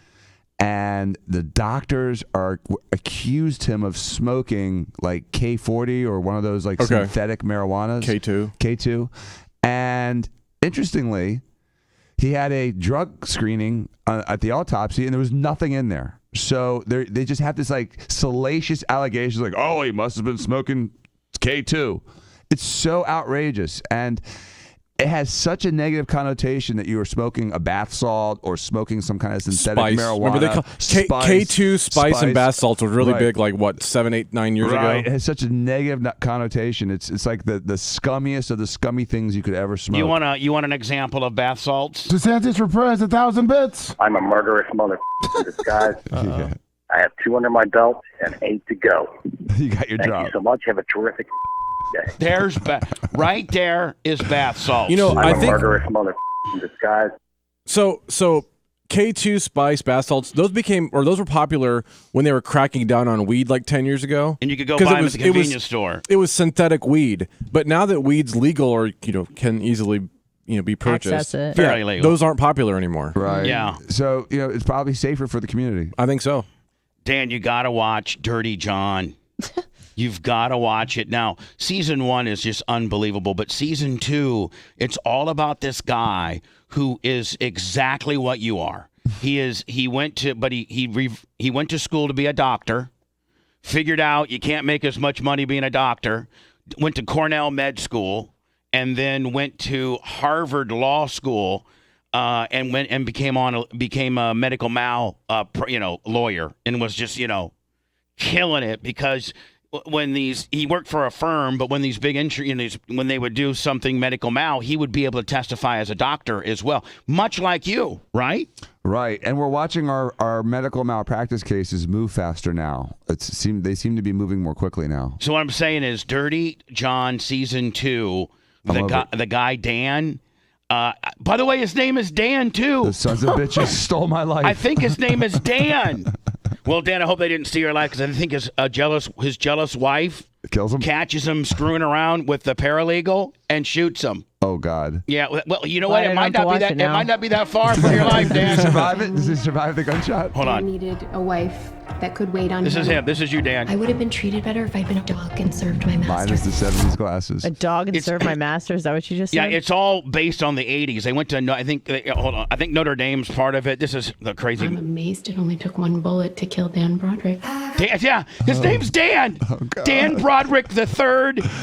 and the doctors accused him of smoking like K40 or one of those like synthetic marijuanas. K2, and interestingly, he had a drug screening at the autopsy, and there was nothing in there. So they just have this like salacious allegations, like, oh, he must have been smoking K2. It's so outrageous, and it has such a negative connotation that you are smoking a bath salt or smoking some kind of synthetic Spice. marijuana. Remember they call K2 spice and bath salts was really big, like what 7, 8, 9 years ago. It has such a negative connotation. It's like the scummiest of the scummy things you could ever smoke. You want an example of bath salts? DeSantis for president, 1,000 bits. I'm a murderous mother in disguise. I have 2 under my belt and 8 to go. You got your Thank job. you so much. Have a terrific day. There's right there is bath salts. You know, I'm I a think murderous mother in disguise. so. K2 spice bath salts, those were popular when they were cracking down on weed like 10 years ago. And you could go 'Cause buy them at the convenience store. It was synthetic weed, but now that weed's legal or can easily be purchased, Access it. Fairly legal. those aren't popular anymore. Right. Yeah. So it's probably safer for the community. I think so. Dan, you got to watch Dirty John. You've got to watch it. Now, season 1 is just unbelievable, but season 2, it's all about this guy who is exactly what you are. He went to school to be a doctor, figured out you can't make as much money being a doctor, went to Cornell Med School, and then went to Harvard Law School, and went and became a medical mal lawyer, and was just killing it because he worked for a firm, but when these big when they would do something medical mal, he would be able to testify as a doctor as well, much like you, right? Right, and we're watching our medical malpractice cases move faster now. They seem to be moving more quickly now. So what I'm saying is, Dirty John season 2, the guy Dan. By the way, his name is Dan too. The sons of bitches stole my life. I think his name is Dan. Well, Dan, I hope they didn't steal your life, because I think his jealous wife kills him, catches him screwing around with the paralegal, and shoots him. Oh God. Yeah. Well, you know what? It might not be that. It might not be that far from your life, Dan. Did he survive it? Does he survive the gunshot? Hold I on. needed a wife that could wait on This is him. This is you, Dan. I would have been treated better if I'd been a dog and served my master. Minus the 70s glasses. A dog and serve my master. Is that what you just said? Yeah, it's all based on the 80s. They went to, I think Notre Dame's part of it. This is the crazy. I'm amazed it only took 1 bullet to kill Dan Broderick. Yeah, his name's Dan. Dan Broderick III,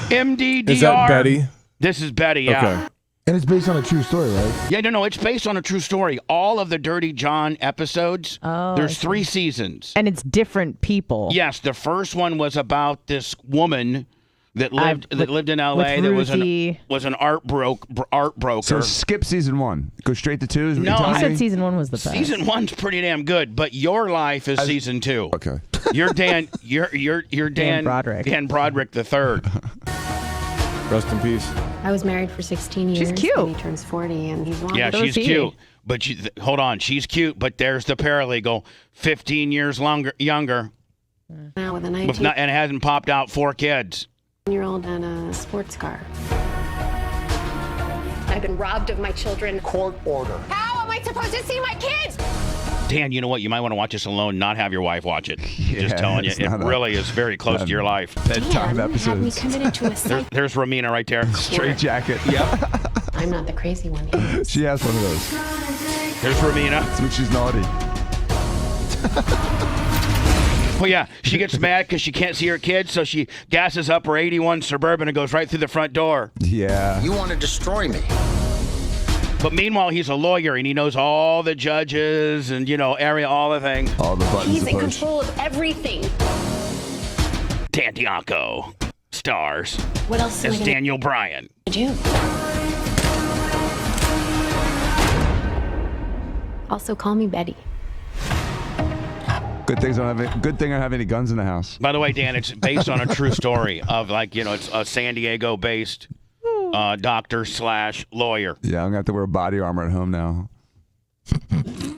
MD, Is that Betty? This is Betty, yeah. Okay. And it's based on a true story, right? Yeah, no, it's based on a true story. All of the Dirty John episodes, there's 3 seasons. And it's different people. Yes, the first one was about this woman that lived in L.A. that was an art broker. So skip season 1. Go straight to 2. No, I said season 1 was the best. Season 1's pretty damn good, but your life is season 2. Okay. You're Dan. You're Dan Broderick. Dan Broderick III. Rest in peace. I was married for 16 years. She's cute. And he turns 40 and he's long. Yeah, she's cute. But hold on, she's cute. But there's the paralegal, 15 years younger, Now with a and it hasn't popped out 4 kids. 19-year-old and a sports car. I've been robbed of my children. Court order. How am I supposed to see my kids? Dan, you know what? You might want to watch this alone, not have your wife watch it. Just telling you, it really is very close to your life. Bedtime Dan had me episodes. committed to a psych. There's Romina right there. Straight jacket. Yep. I'm not the crazy one. He is. She has one of those. There's Romina. That's when she's naughty. Well, yeah, she gets mad because she can't see her kids, so she gasses up her 81 Suburban and goes right through the front door. Yeah. You want to destroy me. But meanwhile, he's a lawyer and he knows all the judges and all the things. All the buttons. He's to in push. control of everything. Dan Diaco stars What else am I as gonna Daniel Bryan. do? Also, call me Betty. Good thing I don't have any guns in the house. By the way, Dan, it's based on a true story of it's a San Diego-based doctor / lawyer. Yeah, I'm gonna have to wear body armor at home now.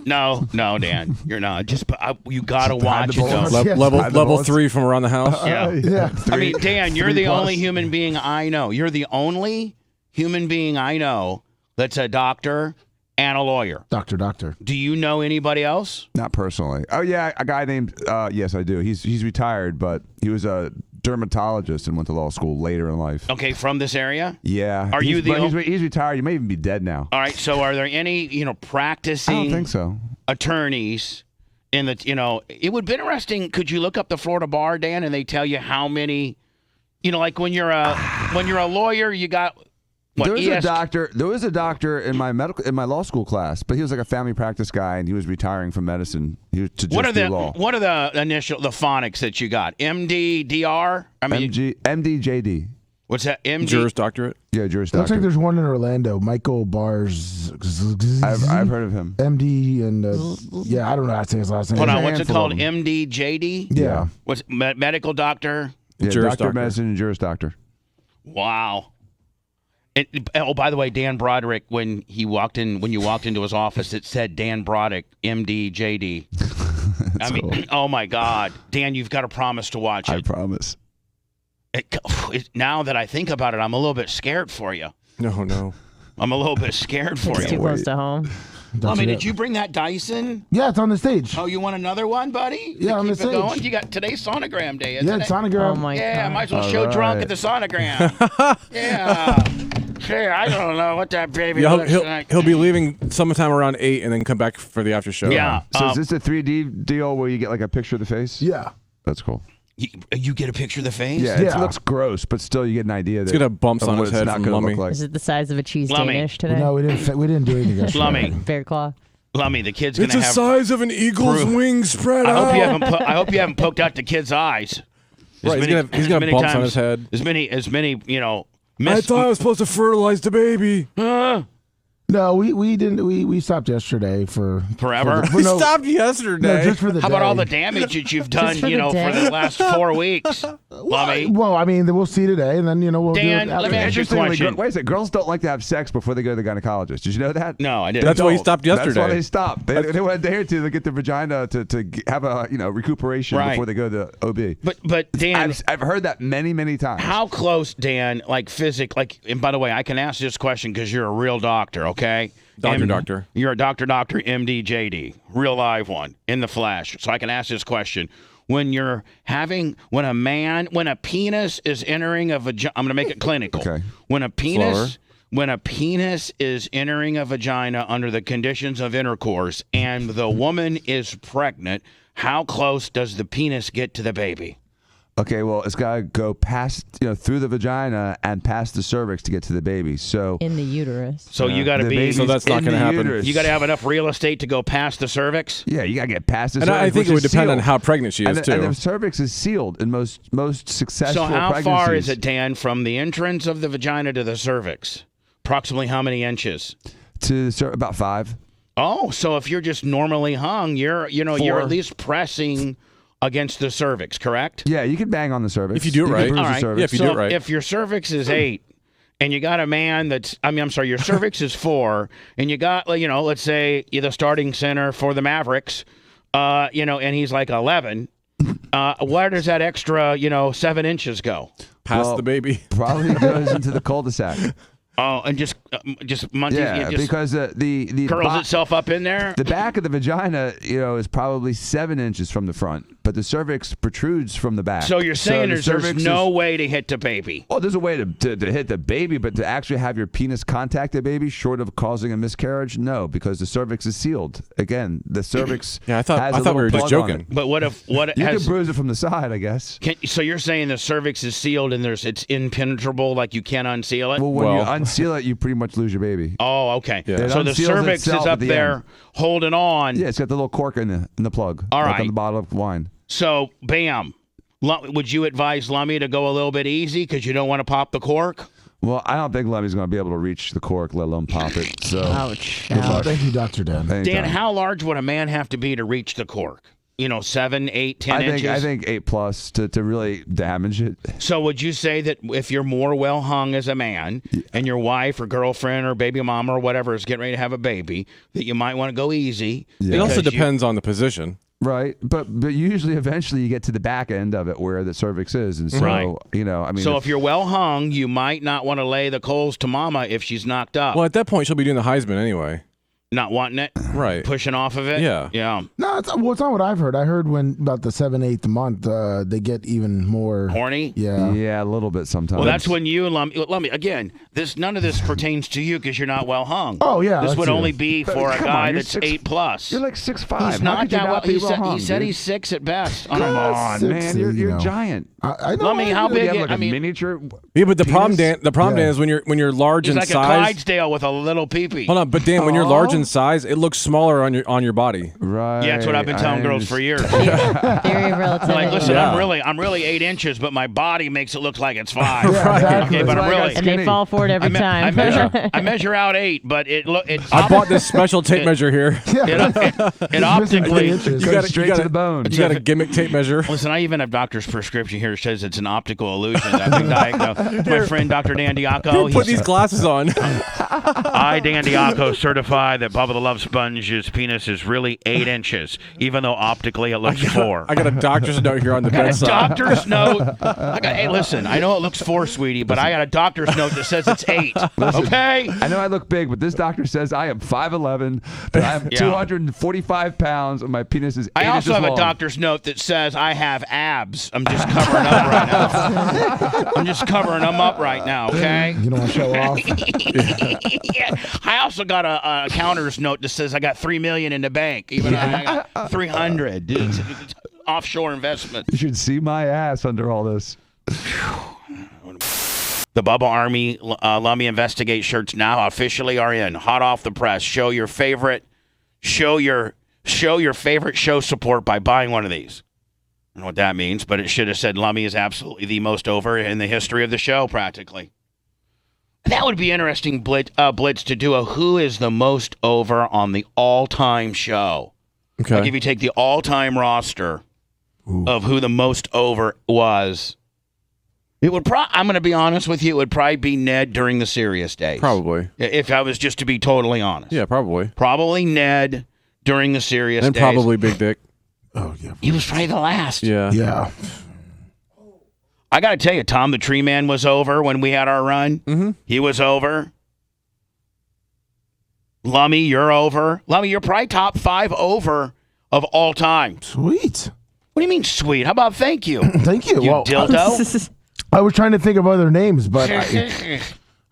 No, Dan, you're not. You gotta watch it though. Level 3 from around the house. Yeah. I mean, Dan, you're the only human being I know. You're the only human being I know that's a doctor and a lawyer. Doctor. Do you know anybody else? Not personally. Oh yeah, a guy named. Yes, I do. He's retired, but he was a dermatologist and went to law school later in life. Okay, from this area? Yeah. Are you the? He's retired. He may even be dead now. All right. So, are there any practicing? I don't think so. Attorneys in the it would be interesting. Could you look up the Florida bar, Dan, and they tell you how many? Like when you're a lawyer, you got. What, There was a doctor in my law school class, but he was like a family practice guy, and he was retiring from medicine. He was to just do law. What are the phonics that you got? MD, DR? I mean, MD, JD. What's that? MD? Juris Doctorate. Yeah, Juris Looks Doctorate. like there's one in Orlando. Michael Bars. I've heard of him. MD and I don't know how to say his last name. Hold on, There's a what's it handful called? of them. MD, JD? Yeah. What's medical doctor? Yeah, Juris doctor Doctor. of medicine and Juris Doctor. Wow. By the way, Dan Broderick, when you walked into his office, it said Dan Broderick, MD, JD. I mean, cool. Oh my God, Dan, you've got to promise to watch it. I promise. Now that I think about it, I'm a little bit scared for you. No. I'm a little bit scared for It's too you. close to home. Lummy, did you bring that Dyson? Yeah, it's on the stage. Oh, you want another one, buddy? Yeah, on keep the it stage. going? You got today's sonogram day, isn't Yeah, it? it's sonogram. Oh my Yeah, God. might as well All show drunk right. at the sonogram. Yeah. Hey, I don't know what that baby looks like. He'll be leaving sometime around 8 and then come back for the after show. Yeah. So is this a 3D deal where you get like a picture of the face? Yeah. That's cool. You get a picture of the face? Yeah, Yeah. it looks gross, but still you get an idea. He's gonna have bumps of on what his it's head not from gonna Lummy. look like. Is it the size of a cheese Lummy. Danish today? No, we didn't do anything yesterday. Lummy, Bear claw. Lummy, the kid's It's gonna the have. size of an eagle's Proof. wing spread I out. hope you haven't poked out the kid's eyes. Right, he's gonna have bumps on his head. As many I thought I was supposed to fertilize the baby. No, we didn't. We stopped yesterday for Forever? for We no, stopped yesterday. no, just for the How about all day. the damage that you've done, Just for the for day? the last 4 weeks, Lummy? Well, I mean, we'll see today, and then we'll Dan, do it let after. me ask you a Interestingly, question. wait a second. Girls don't like to have sex before they go to the gynecologist. Did you know that? No, I didn't. That's why he Don't. stopped yesterday. That's why they stopped. They went a day or two to get their vagina to have a recuperation Right. before they go to OB. But Dan, I've heard that many times. how close, Dan, and by the way, I can ask this question because you're a real doctor, okay? Doctor. You're a doctor, MD, JD, real live one, in the flesh. So I can ask this question. When a penis is entering a vagina, I'm going to make it clinical. Okay. When a penis is entering a vagina under the conditions of intercourse and the woman is pregnant, how close does the penis get to the baby? Okay, well, it's got to go past, through the vagina and past the cervix to get to the baby. So In the uterus. So you got to the be. baby's So that's not in gonna the happen. uterus. You got to have enough real estate to go past the cervix. Yeah, you got to get past the And cervix. I think which it would is depend on sealed. how pregnant she is, And too. the cervix is sealed in most successful So how pregnancies. far is it, Dan, from the entrance of the vagina to the cervix? Approximately how many inches? To about 5. Oh, so if you're just normally hung, you're 4. at least pressing against the cervix, correct? Yeah, you can bang on the cervix. If you do it can right. bruise All the right. cervix. Yeah, if you so do it right. if your cervix is 8 and you got a man your cervix is 4 and you got, let's say you're the starting center for the Mavericks, and he's like 11, where does that extra, 7 inches go? Past the baby. Probably goes into the cul-de-sac. Oh, and just munches, Yeah, just because the curls itself up in there? The back of the vagina, is probably 7 inches from the front, but the cervix protrudes from the back. So you're saying the there's cervix no is- way to hit the baby? Well, there's a way to hit the baby, but to actually have your penis contact the baby, short of causing a miscarriage, no, because the cervix is sealed. Again, the cervix. Yeah, I thought has a we little were just plug on joking. it. But what You has? can bruise it from the side, I guess. So you're saying the cervix is sealed and it's impenetrable, like you can't unseal it? Well, when Well, you I unseal it, you pretty much lose your baby. Oh, okay. Yeah. So the cervix is up there holding on. Yeah, it's got the little cork in the plug. All like right. on the bottle of wine. So, bam. Would you advise Lummy to go a little bit easy because you don't want to pop the cork? Well, I don't think Lemmy's going to be able to reach the cork, let alone pop it. So, Ouch. Thank you, Dr. Dan. Dan, how large would a man have to be to reach the cork? 7, 8, 10 inches? I think 8+ to really damage it. So would you say that if you're more well hung as a man and your wife or girlfriend or baby mama or whatever is getting ready to have a baby, that you might want to go easy? It also depends on the position. Right, but usually, eventually, you get to the back end of it where the cervix is, and so Right. I mean. So if you're well hung, you might not want to lay the coals to mama if she's knocked up. Well, at that point, she'll be doing the Heisman anyway. Not wanting it, Right? Pushing off of it. Yeah. No, it's not what I've heard. I heard when about the 7th, 8th month, they get even more horny. Yeah, a little bit sometimes. Well, that's when you Lummy. Again, none of this pertains to you because you're not well hung. Oh yeah, this that's would it. only be for a guy that's 8+. You're like 6'5". He's not that well. He said dude? he's 6 at best. Come on, 6, man, you're a giant. I know. Lummy, how You big? have like I a mean, miniature. Yeah, but the problem, penis? Dan, is when you're large he's in like size. a Clydesdale with a little peepee. Hold on, but Dan, when you're large in size, it looks smaller on your body. Right. Yeah, that's what I've been telling girls for years. Theory of relativity. Like, listen, Yeah. I'm really 8 inches, but my body makes it look like it's 5. Yeah, exactly. Okay, but I'm really. and they fall for it every time. I measure out 8, but it I bought this special tape measure here. it optically. inches. You got straight to the bone. You got a gimmick tape measure. Listen, I even have doctor's prescription here that says it's an optical illusion. I've been diagnosed. My friend Dr. Dan Diaco. Put these glasses on. I, Dan Diaco, certify that Bubba the Love Sponge's penis is really 8 inches, even though optically it looks 4. I got a doctor's note here on the bedside. Doctor's note. Hey, listen, I know it looks 4, sweetie, but I got a doctor's note that says it's 8. Okay? I know I look big, but this doctor says I am 5'11", that I am 245 pounds, and my penis is 8 I also inches have long. a doctor's note that says I have abs. I'm just covering up right now. I'm just covering them up right now, okay? You don't want to show off. Yeah. I also got a counter's note that says I got $3 million in the bank, even though I got 300. It's offshore investment. You should see my ass under all this. The Bubba Army Lummy Investigate shirts now officially are in. Hot off the press. Show your favorite show support by buying one of these. I don't know what that means, but it should have said Lummy is absolutely the most over in the history of the show, practically. That would be interesting, Blitz, to do a who is the most over on the all-time show. Okay. Like if you take the all-time roster of who the most over was, it would I'm going to be honest with you, it would probably be Ned during the serious days. Probably. If I was just to be totally honest. Yeah, probably. Probably Ned during the serious And days. probably Big Dick. Oh yeah. He was probably the last. Yeah. Yeah. I got to tell you, Tom the Tree Man was over when we had our run. Mm-hmm. He was over. Lummy, you're over. Lummy, you're probably top 5 over of all time. Sweet. What do you mean, sweet? How about thank you? Thank you. You Well, dildo? I was trying to think of other names, but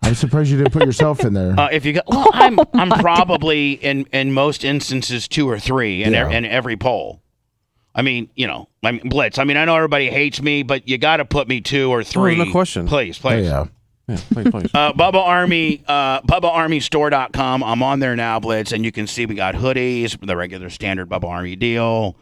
I'm surprised you didn't put yourself in there. If you got, well, I'm probably in most instances 2 or 3 in every poll. I mean, Blitz. I mean, I know everybody hates me, but you got to put me 2 or 3. no question. Please. Oh, yeah. Yeah, please. Bubba Army, BubbaArmyStore.com. I'm on there now, Blitz, and you can see we got hoodies, the regular standard Bubba Army deal.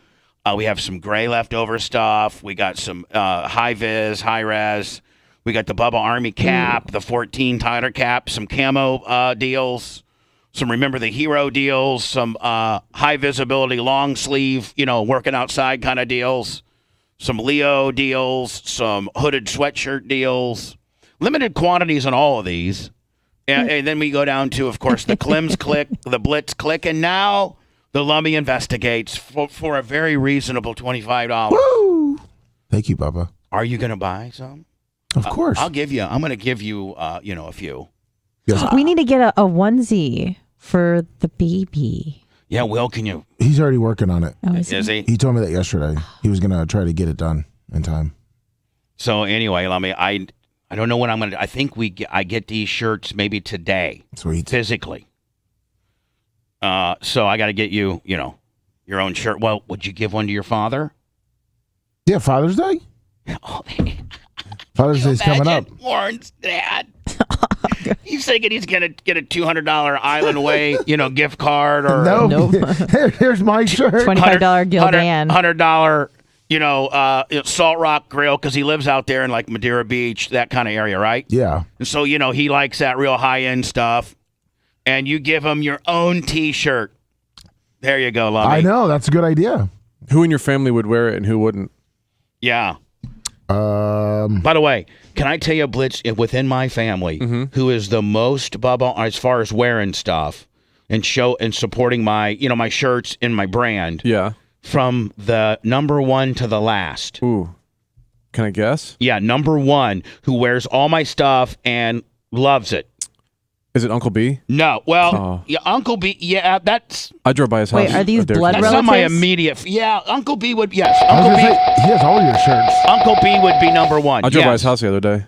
We have some gray leftover stuff. We got some high-vis, high-res. We got the Bubba Army cap, the 14 Tyler cap, some camo deals, some Remember the Hero deals, some high-visibility, long-sleeve, working outside kind of deals, some Leo deals, some hooded sweatshirt deals. Limited quantities on all of these. And then we go down to, of course, the Clem's Click, the Blitz Click, and now the Lummy Investigates for a very reasonable $25. Woo! Thank you, Bubba. Are you going to buy some? Of course. I'm going to give you, a few. Yes. We need to get a onesie for the baby. Yeah, Will, can you? He's already working on it. Oh, Is he? He told me that yesterday. He was going to try to get it done in time. So anyway, Lummy, I don't know when I'm going to. I think I get these shirts maybe today. Sweet. Physically. So I got to get you, your own shirt. Well, would you give one to your father? Yeah, Father's Day? Oh, Father's Day's coming up. Warren's dad. He's thinking he's gonna get a $200 Island Way, gift card or Nope. Here's my shirt. $25 Gildan. $100, Salt Rock Grill because he lives out there in like Madeira Beach, that kind of area, right? Yeah. And so he likes that real high end stuff, and you give him your own T-shirt. There you go, Lummy. I know, that's a good idea. Who in your family would wear it and who wouldn't? Yeah. By the way, can I tell you, Blitz, within my family, who is the most, Bubba, as far as wearing stuff and supporting my, my shirts and my brand? Yeah. From the number one to the last. Ooh. Can I guess? Yeah, number one, who wears all my stuff and loves it. Is it Uncle B? No. Well, yeah, Uncle B, yeah, that's... I drove by his house. Wait, are these blood That's relatives? not my immediate... Yeah, Uncle B would... Yes, I was Uncle gonna B... say, he has all your shirts. Uncle B would be number one. I drove by his house the other day.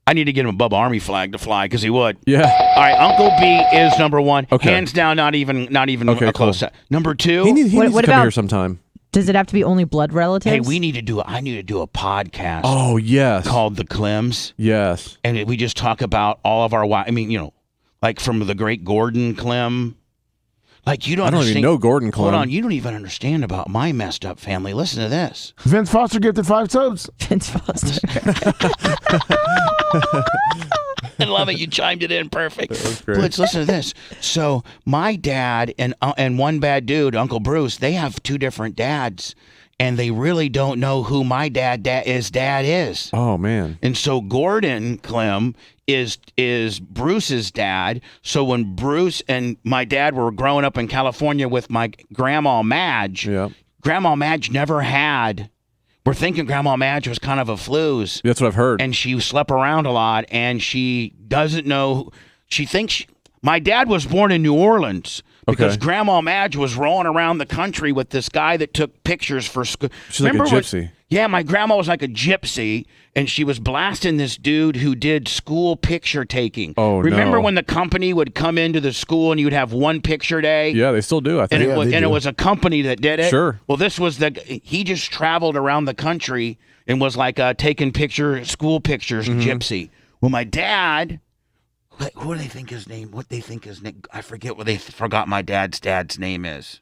I need to get him a Bubba Army flag to fly because he would. Yeah. All right, Uncle B is number one. Okay. Hands down, not even Okay, a close. cool. Number two. He needs What to come about- here sometime. Does it have to be only blood relatives? Hey, I need to do a podcast. Oh, yes. Called The Clems. Yes. And we just talk about all of our wives. I mean, like from the great Gordon Clem. Like you don't. I don't even know Gordon Clem. Hold on, you don't even understand about my messed up family. Listen to this. Vince Foster gifted 5 subs. Vince Foster. I love it. You chimed it in perfect. Great. Blitz, listen to this. So my dad and one bad dude, Uncle Bruce, they have 2 different dads, and they really don't know who my dad is. Oh, man. And so Gordon Clem is Bruce's dad. So when Bruce and my dad were growing up in California with my grandma Madge, Grandma Madge never had. We're thinking Grandma Madge was kind of a flooze. That's what I've heard. And she slept around a lot, and she doesn't know. She thinks my dad was born in New Orleans because Grandma Madge was rolling around the country with this guy that took pictures for school. She's like a gypsy. Yeah, my grandma was like a gypsy, and she was blasting this dude who did school picture taking. Oh, Remember no. when the company would come into the school and you'd have one picture day? Yeah, they still do, I think. And it was a company that did it. Sure. Well, this was he just traveled around the country and was like taking school pictures, gypsy. Well, my dad, who do they think his name? What they think his name? I forget what they forgot my dad's name is.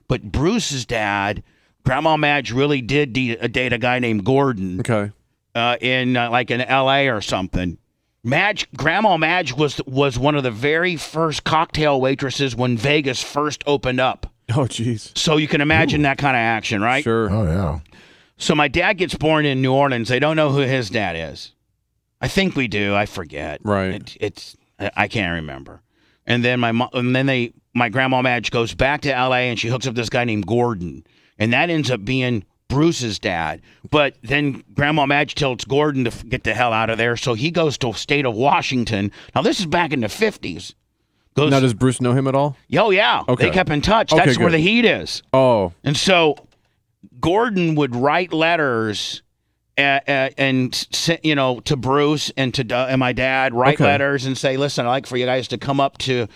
But Bruce's dad, Grandma Madge really did date a guy named Gordon. Okay. In L.A. or something. Grandma Madge was one of the very first cocktail waitresses when Vegas first opened up. Oh, jeez. So you can imagine that kind of action, right? Sure. Oh, yeah. So my dad gets born in New Orleans. They don't know who his dad is. I think we do. I forget. Right. I can't remember. And then my grandma Madge goes back to L.A. and she hooks up this guy named Gordon, and that ends up being Bruce's dad. But then Grandma Madge tells Gordon to get the hell out of there, so he goes to the state of Washington. Now this is back in the 50s. Now does Bruce know him at all? Oh yeah. Okay. They kept in touch. Okay, That's where good. the heat is. Oh. And so Gordon would write letters and to Bruce and to and my dad, write letters and say, listen, I'd like for you guys to come up to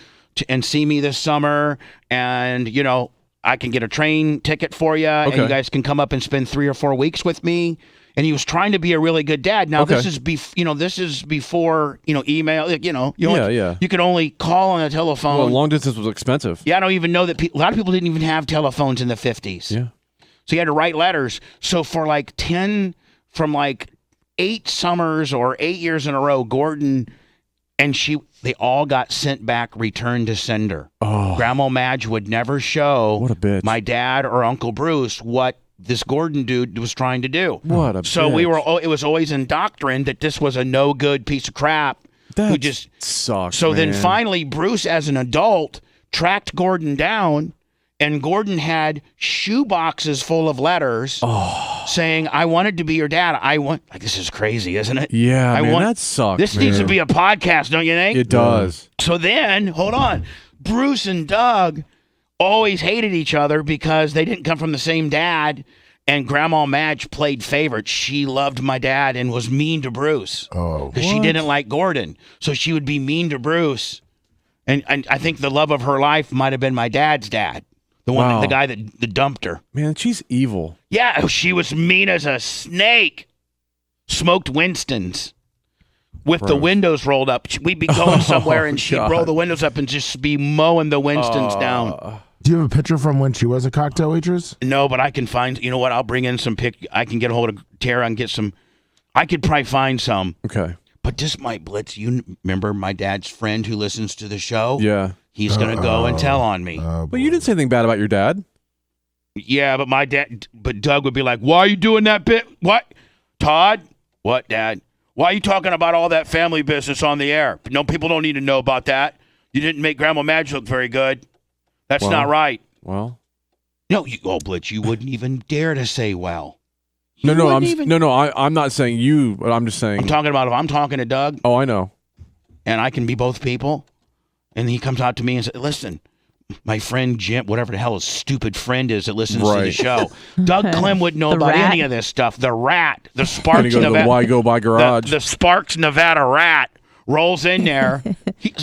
and see me this summer, and I can get a train ticket for you, and you guys can come up and spend 3 or 4 weeks with me. And he was trying to be a really good dad. Now this is before email. You could only call on the telephone. Well, long distance was expensive. Yeah, I don't even know that a lot of people didn't even have telephones in the 50s. Yeah. So you had to write letters. So for from 8 summers or 8 years in a row, Gordon and they all got sent back, returned to sender. Oh. Grandma Madge would never show What a bitch. my dad or Uncle Bruce what this Gordon dude was trying to do. What a bitch. It was always indoctrined that this was a no good piece of crap. That just sucks. So man. then finally Bruce as an adult tracked Gordon down, and Gordon had shoe boxes full of letters saying, I wanted to be your dad. This is crazy, isn't it? Yeah, that sucks. This needs to be a podcast, don't you think? It does. So then, hold on. Bruce and Doug always hated each other because they didn't come from the same dad, and Grandma Madge played favorites. She loved my dad and was mean to Bruce because she didn't like Gordon. So she would be mean to Bruce. And I think the love of her life might have been my dad's dad. The guy that dumped her. Man, she's evil. Yeah, she was mean as a snake. Smoked Winston's. with the windows rolled up. We'd be going somewhere, and she'd roll the windows up and just be mowing the Winstons down. Do you have a picture from when she was a cocktail waitress? No, but I can find. You know what? I'll bring in some pic. I can get a hold of Tara and get some. I could probably find some. Okay. But this might blitz. You remember my dad's friend who listens to the show? Yeah. He's gonna go and tell on me. But you didn't say anything bad about your dad. Yeah, but Doug would be like, "Why are you doing that bit? What, Todd? What, Dad? Why are you talking about all that family business on the air? No, people don't need to know about that. You didn't make Grandma Madge look very good. That's not right." Well, no, Blitz, you wouldn't even dare to say well. I'm not saying you, but I'm just saying. I'm talking about if I'm talking to Doug. Oh, I know. And I can be both people, and he comes out to me and says, "Listen, my friend Jim, whatever the hell his stupid friend is that listens to the show, Doug Clem wouldn't know about any of this stuff. The rat, the Sparks Nevada, Why Go By Garage, the Sparks Nevada rat rolls in there.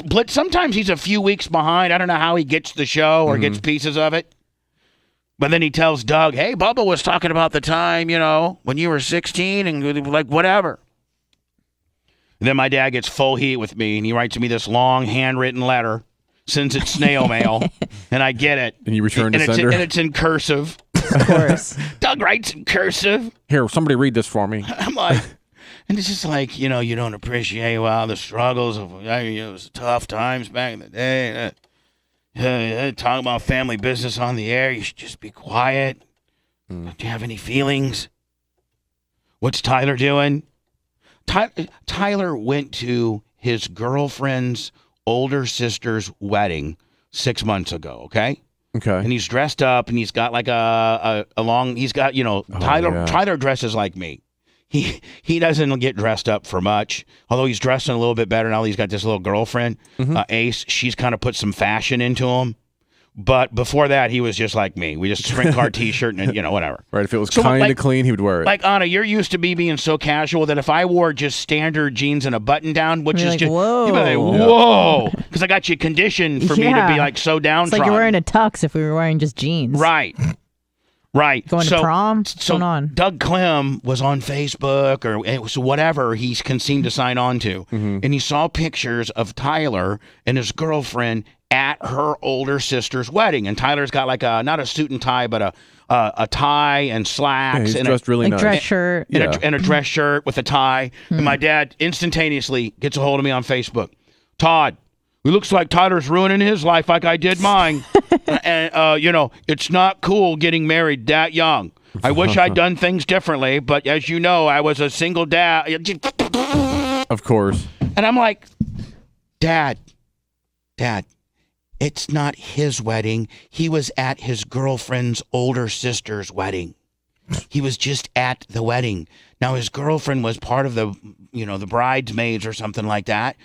Blitz, sometimes he's a few weeks behind. I don't know how he gets the show or gets pieces of it. But then he tells Doug, "Hey, Bubba was talking about the time, when you were 16 and like whatever." And then my dad gets full heat with me, and he writes me this long handwritten letter, sends it snail mail, and I get it. And you return to sender? And it's in cursive. Of course. Doug writes in cursive. Here, somebody read this for me. I'm like, and it's just like, you don't appreciate, the struggles of, it was tough times back in the day. Talking about family business on the air, you should just be quiet. Do you have any feelings? What's Tyler doing? Tyler went to his girlfriend's older sister's wedding 6 months ago, okay? Okay. And he's dressed up, and he's got like a long, he's got, Tyler dresses like me. He doesn't get dressed up for much, although he's dressing a little bit better now that he's got this little girlfriend, Ace. She's kind of put some fashion into him. But before that, he was just like me. We just sprint car T-shirt and, whatever. Right, if it was kind of clean, he would wear it. Like, Anna, you're used to me being so casual that if I wore just standard jeans and a button-down, which is just, whoa. you'd be like, whoa, because I got you conditioned for me to be like so downtrodden. It's like you're wearing a tux if we were wearing just jeans. Right. Going to prom? What's going on? Doug Clem was on Facebook or it was whatever he seemed to sign on to. And he saw pictures of Tyler and his girlfriend at her older sister's wedding. And Tyler's got like not a suit and tie, but a tie and slacks. Yeah, he's and dressed really nice. Dress shirt. And a dress shirt with a tie. And my dad instantaneously gets a hold of me on Facebook. "Todd, it looks like Tyler's ruining his life like I did mine. And, it's not cool getting married that young. I wish I'd done things differently, but as you know, I was a single dad." Of course. And I'm like, Dad, it's not his wedding. He was at his girlfriend's older sister's wedding. He was just at the wedding. Now, his girlfriend was part of the, the bridesmaids or something like that.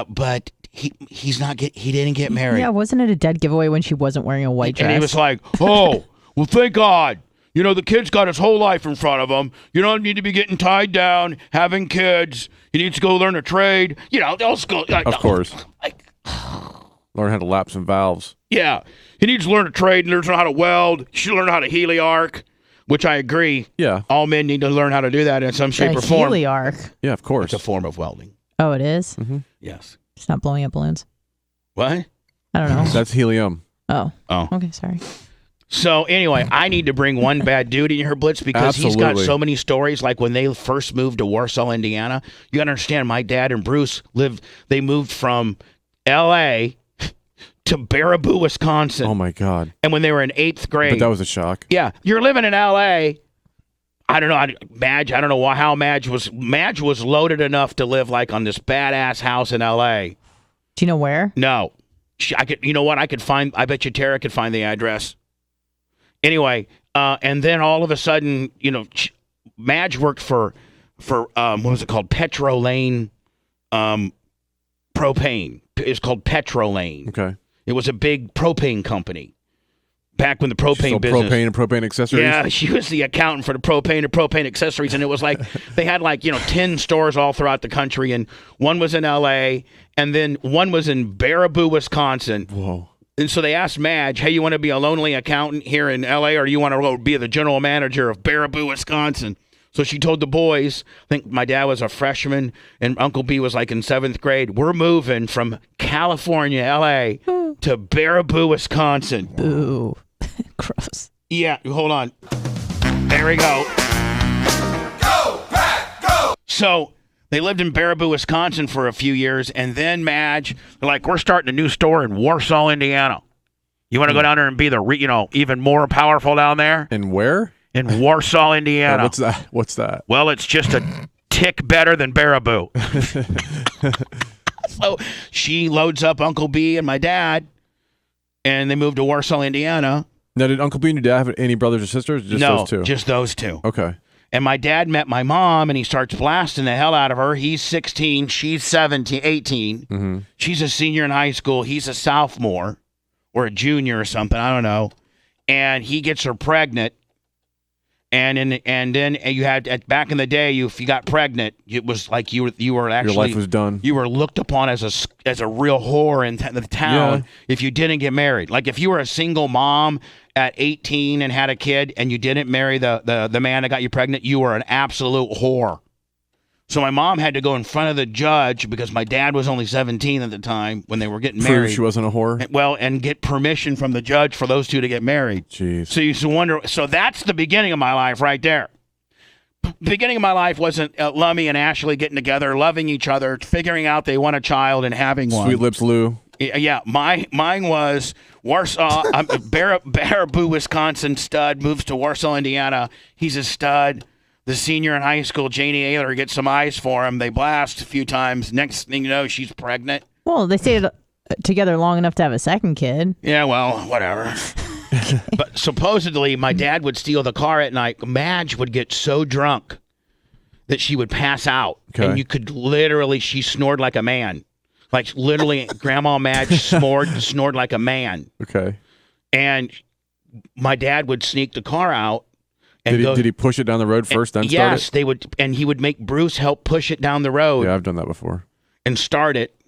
But he didn't get married. Yeah, wasn't it a dead giveaway when she wasn't wearing a white dress? And he was like, "Oh, well, thank God. The kid's got his whole life in front of him. You don't need to be getting tied down, having kids. He needs to go learn a trade. They'll go." Of course. Learn how to lap some valves. Yeah. He needs to learn a trade and learn how to weld. He should learn how to heliarc, which I agree. Yeah. All men need to learn how to do that in some shape or form. Heliarc? Yeah, of course. It's a form of welding. Oh, it is? Mm-hmm. Yes. It's not blowing up balloons. What? I don't know. That's helium. Oh. Okay, sorry. So anyway, I need to bring one bad dude in here, Blitz, because he's got so many stories. Like when they first moved to Warsaw, Indiana, you got to understand, my dad and Bruce they moved from L.A. to Baraboo, Wisconsin. Oh, my God. And when they were in 8th grade. But that was a shock. Yeah. You're living in L.A., I don't know, Madge, I don't know how Madge was loaded enough to live like on this badass house in L.A. Do you know where? No. I bet you Tara could find the address. Anyway, and then all of a sudden, Madge worked for what was it called? Petrolane Propane. It's called Petrolane. Okay. It was a big propane company. Back when the propane business. Propane and propane accessories? Yeah, she was the accountant for the propane and propane accessories. And it was like, they had 10 stores all throughout the country. And one was in L.A. and then one was in Baraboo, Wisconsin. Whoa. And so they asked Madge, "Hey, you want to be a lonely accountant here in L.A. or do you want to be the general manager of Baraboo, Wisconsin?" So she told the boys, I think my dad was a freshman and Uncle B was like in 7th grade. We're moving from California, LA to Baraboo, Wisconsin. Boo. Gross. Yeah, hold on. There we go. Go, Pat, go! So they lived in Baraboo, Wisconsin for a few years, and then Madge, they're like, we're starting a new store in Warsaw, Indiana. You want to go down there and be the, even more powerful down there? And where? In Warsaw, Indiana. What's that? Well, it's just a tick better than Baraboo. So she loads up Uncle B and my dad, and they moved to Warsaw, Indiana. Now, did Uncle B and your dad have any brothers or sisters? Just those two? Just those two. Okay. And my dad met my mom, and he starts blasting the hell out of her. He's 16. She's 18. Mm-hmm. She's a senior in high school. He's a sophomore or a junior or something. I don't know. And he gets her pregnant. And then you had back in the day, if you got pregnant, it was like you were actually your life was done. You were looked upon as a real whore in the town if you didn't get married. Like if you were a single mom at 18 and had a kid and you didn't marry the man that got you pregnant, you were an absolute whore. So my mom had to go in front of the judge because my dad was only 17 at the time when they were getting married. She wasn't a whore? Well, and get permission from the judge for those two to get married. Jeez. So you used to wonder. So that's the beginning of my life right there. The beginning of my life wasn't Lummy and Ashley getting together, loving each other, figuring out they want a child and having one. Sweet Lips Lou. Yeah, mine was Warsaw, Baraboo, Wisconsin stud, moves to Warsaw, Indiana. He's a stud. The senior in high school, Janie Ayler, gets some eyes for him. They blast a few times. Next thing you know, she's pregnant. Well, they stayed together long enough to have a second kid. Yeah, well, whatever. But supposedly, my dad would steal the car at night. Madge would get so drunk that she would pass out. Okay. And you could literally, she snored like a man. Like literally, Grandma Madge snored like a man. Okay. And my dad would sneak the car out. And did he push it down the road first, then start it? Yes, they would, and he would make Bruce help push it down the road. Yeah, I've done that before. And start it.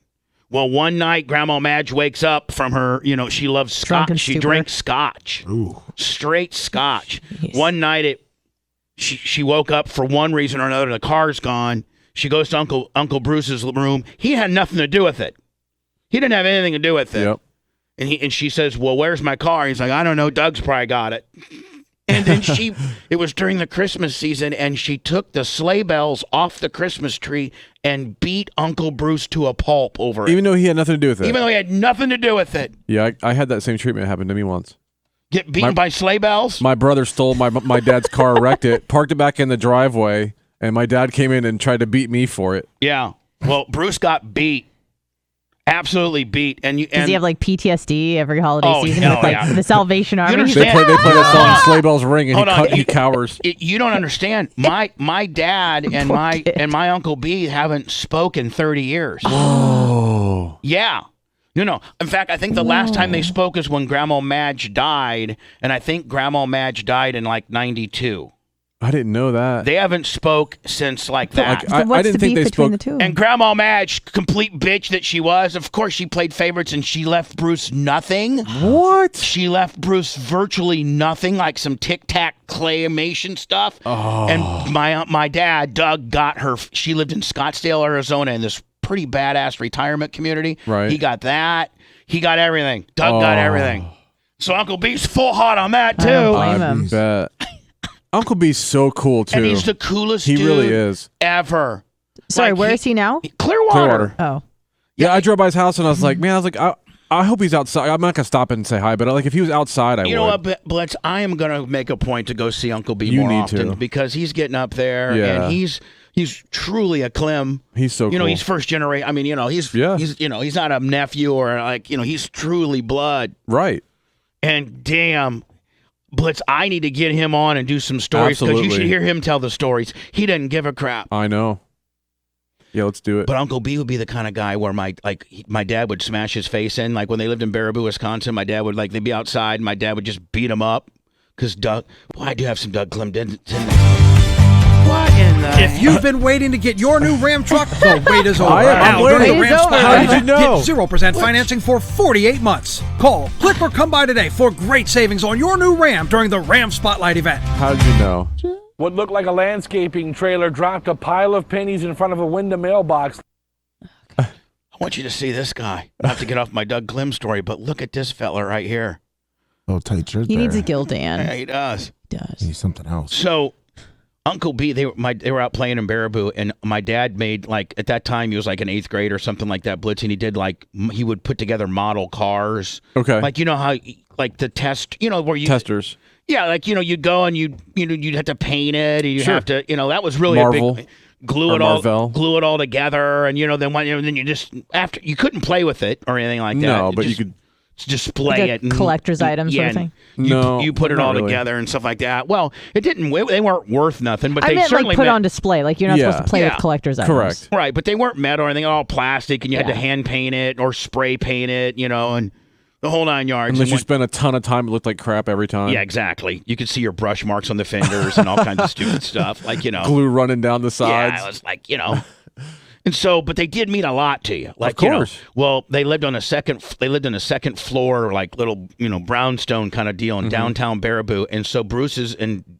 Well, one night, Grandma Madge wakes up from her, she loves scotch. She drinks scotch. Ooh. Straight scotch. Jeez. One night, she woke up for one reason or another. The car's gone. She goes to Uncle Bruce's room. He had nothing to do with it. He didn't have anything to do with it. Yep. And she says, well, where's my car? He's like, I don't know. Doug's probably got it. And then it was during the Christmas season, and she took the sleigh bells off the Christmas tree and beat Uncle Bruce to a pulp over it. Even though he had nothing to do with it? Even though he had nothing to do with it. Yeah, I had that same treatment happen to me once. Get beaten by sleigh bells? My brother stole my dad's car, wrecked it, parked it back in the driveway, and my dad came in and tried to beat me for it. Yeah. Well, Bruce got beat. Absolutely beat. Does he have like PTSD every holiday season with like the Salvation Army? They play that song Sleigh Bells Ring and he cowers. You don't understand. My dad and my Uncle B haven't spoken 30 years. Oh. Yeah. No. In fact, I think the last time they spoke is when Grandma Madge died, and I think Grandma Madge died in like 92. I didn't know that. They haven't spoke since like that. I didn't think they spoke. The two? And Grandma Madge, complete bitch that she was, of course she played favorites and she left Bruce nothing. What? She left Bruce virtually nothing, like some tic-tac claymation stuff. Oh. And my dad, Doug, got her. She lived in Scottsdale, Arizona, in this pretty badass retirement community. Right. He got that. He got everything. Doug got everything. So Uncle B's full hot on that too. I bet. Uncle B's so cool too. And he's the coolest dude really is. ever. Sorry, where is he now? Clearwater. Oh. Yeah, I drove by his house and I was like, I hope he's outside. I'm not gonna stop and say hi, but like if he was outside, I would. You know what, Blitz? I am gonna make a point to go see Uncle B more often because he's getting up there and he's truly a Clem. He's so cool. He's first generation. I mean, he's not a nephew or like, he's truly blood. Right. And damn, Blitz, I need to get him on and do some stories because you should hear him tell the stories. He doesn't give a crap. I know. Yeah, let's do it. But Uncle B would be the kind of guy where my dad would smash his face in. Like when they lived in Baraboo, Wisconsin, my dad would they'd be outside and my dad would just beat him up because Doug. Well, I do have some Doug Clem. What in the? If you've been waiting to get your new Ram truck, the wait is over. I'm waiting. How did you know? Get 0% financing for 48 months. Call, click, or come by today for great savings on your new Ram during the Ram Spotlight event. How did you know? What looked like a landscaping trailer dropped a pile of pennies in front of a window mailbox. I want you to see this guy. Not to get off my Doug Clem story, but look at this fella right here. Oh, tight shirt. He needs a Gildan. Yeah, he does. He does. He needs something else. So, Uncle B, they were out playing in Baraboo, and my dad made, like, at that time he was like in 8th grade or something like that, Blitz, and he did like he would put together model cars. Okay. Like, you know how like the test, where you testers. Yeah, like you'd go and you'd have to paint it, and you Sure. have to, that was really Marvel. a big glue it all together, and then you just after you couldn't play with it or anything like that. No, but just, you could display like it. A collector's item sort of thing. You put it all really. together and stuff like that. Well, it didn't. They weren't worth nothing, but I they meant certainly like put on display. Like you're not supposed to play with collector's items. Correct. Right, but they weren't metal or anything. All plastic, and you had to hand paint it or spray paint it, and the whole 9 yards. Unless you spent a ton of time, it looked like crap every time. Yeah, exactly. You could see your brush marks on the fenders and all kinds of stupid stuff, like glue running down the sides. Yeah, it was like And so, but they did mean a lot to you. Like, of course. Well, they lived on a second floor, like little, brownstone kind of deal in downtown Baraboo. And so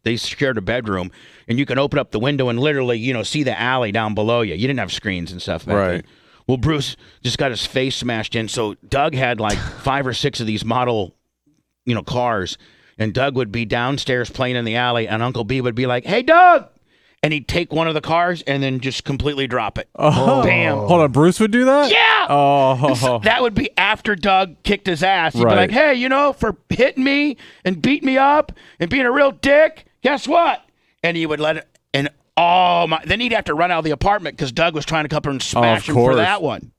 they shared a bedroom, and you can open up the window and literally, see the alley down below you. You didn't have screens and stuff back then. Well, Bruce just got his face smashed in. So Doug had like 5 or 6 of these model, cars, and Doug would be downstairs playing in the alley, and Uncle B would be like, "Hey, Doug." And he'd take one of the cars and then just completely drop it. Oh. Bam. Hold on, Bruce would do that? Yeah. Oh. So that would be after Doug kicked his ass. He'd be like, "Hey, for hitting me and beating me up and being a real dick, guess what?" And he would let it, and then he'd have to run out of the apartment because Doug was trying to come up and smash him for that one.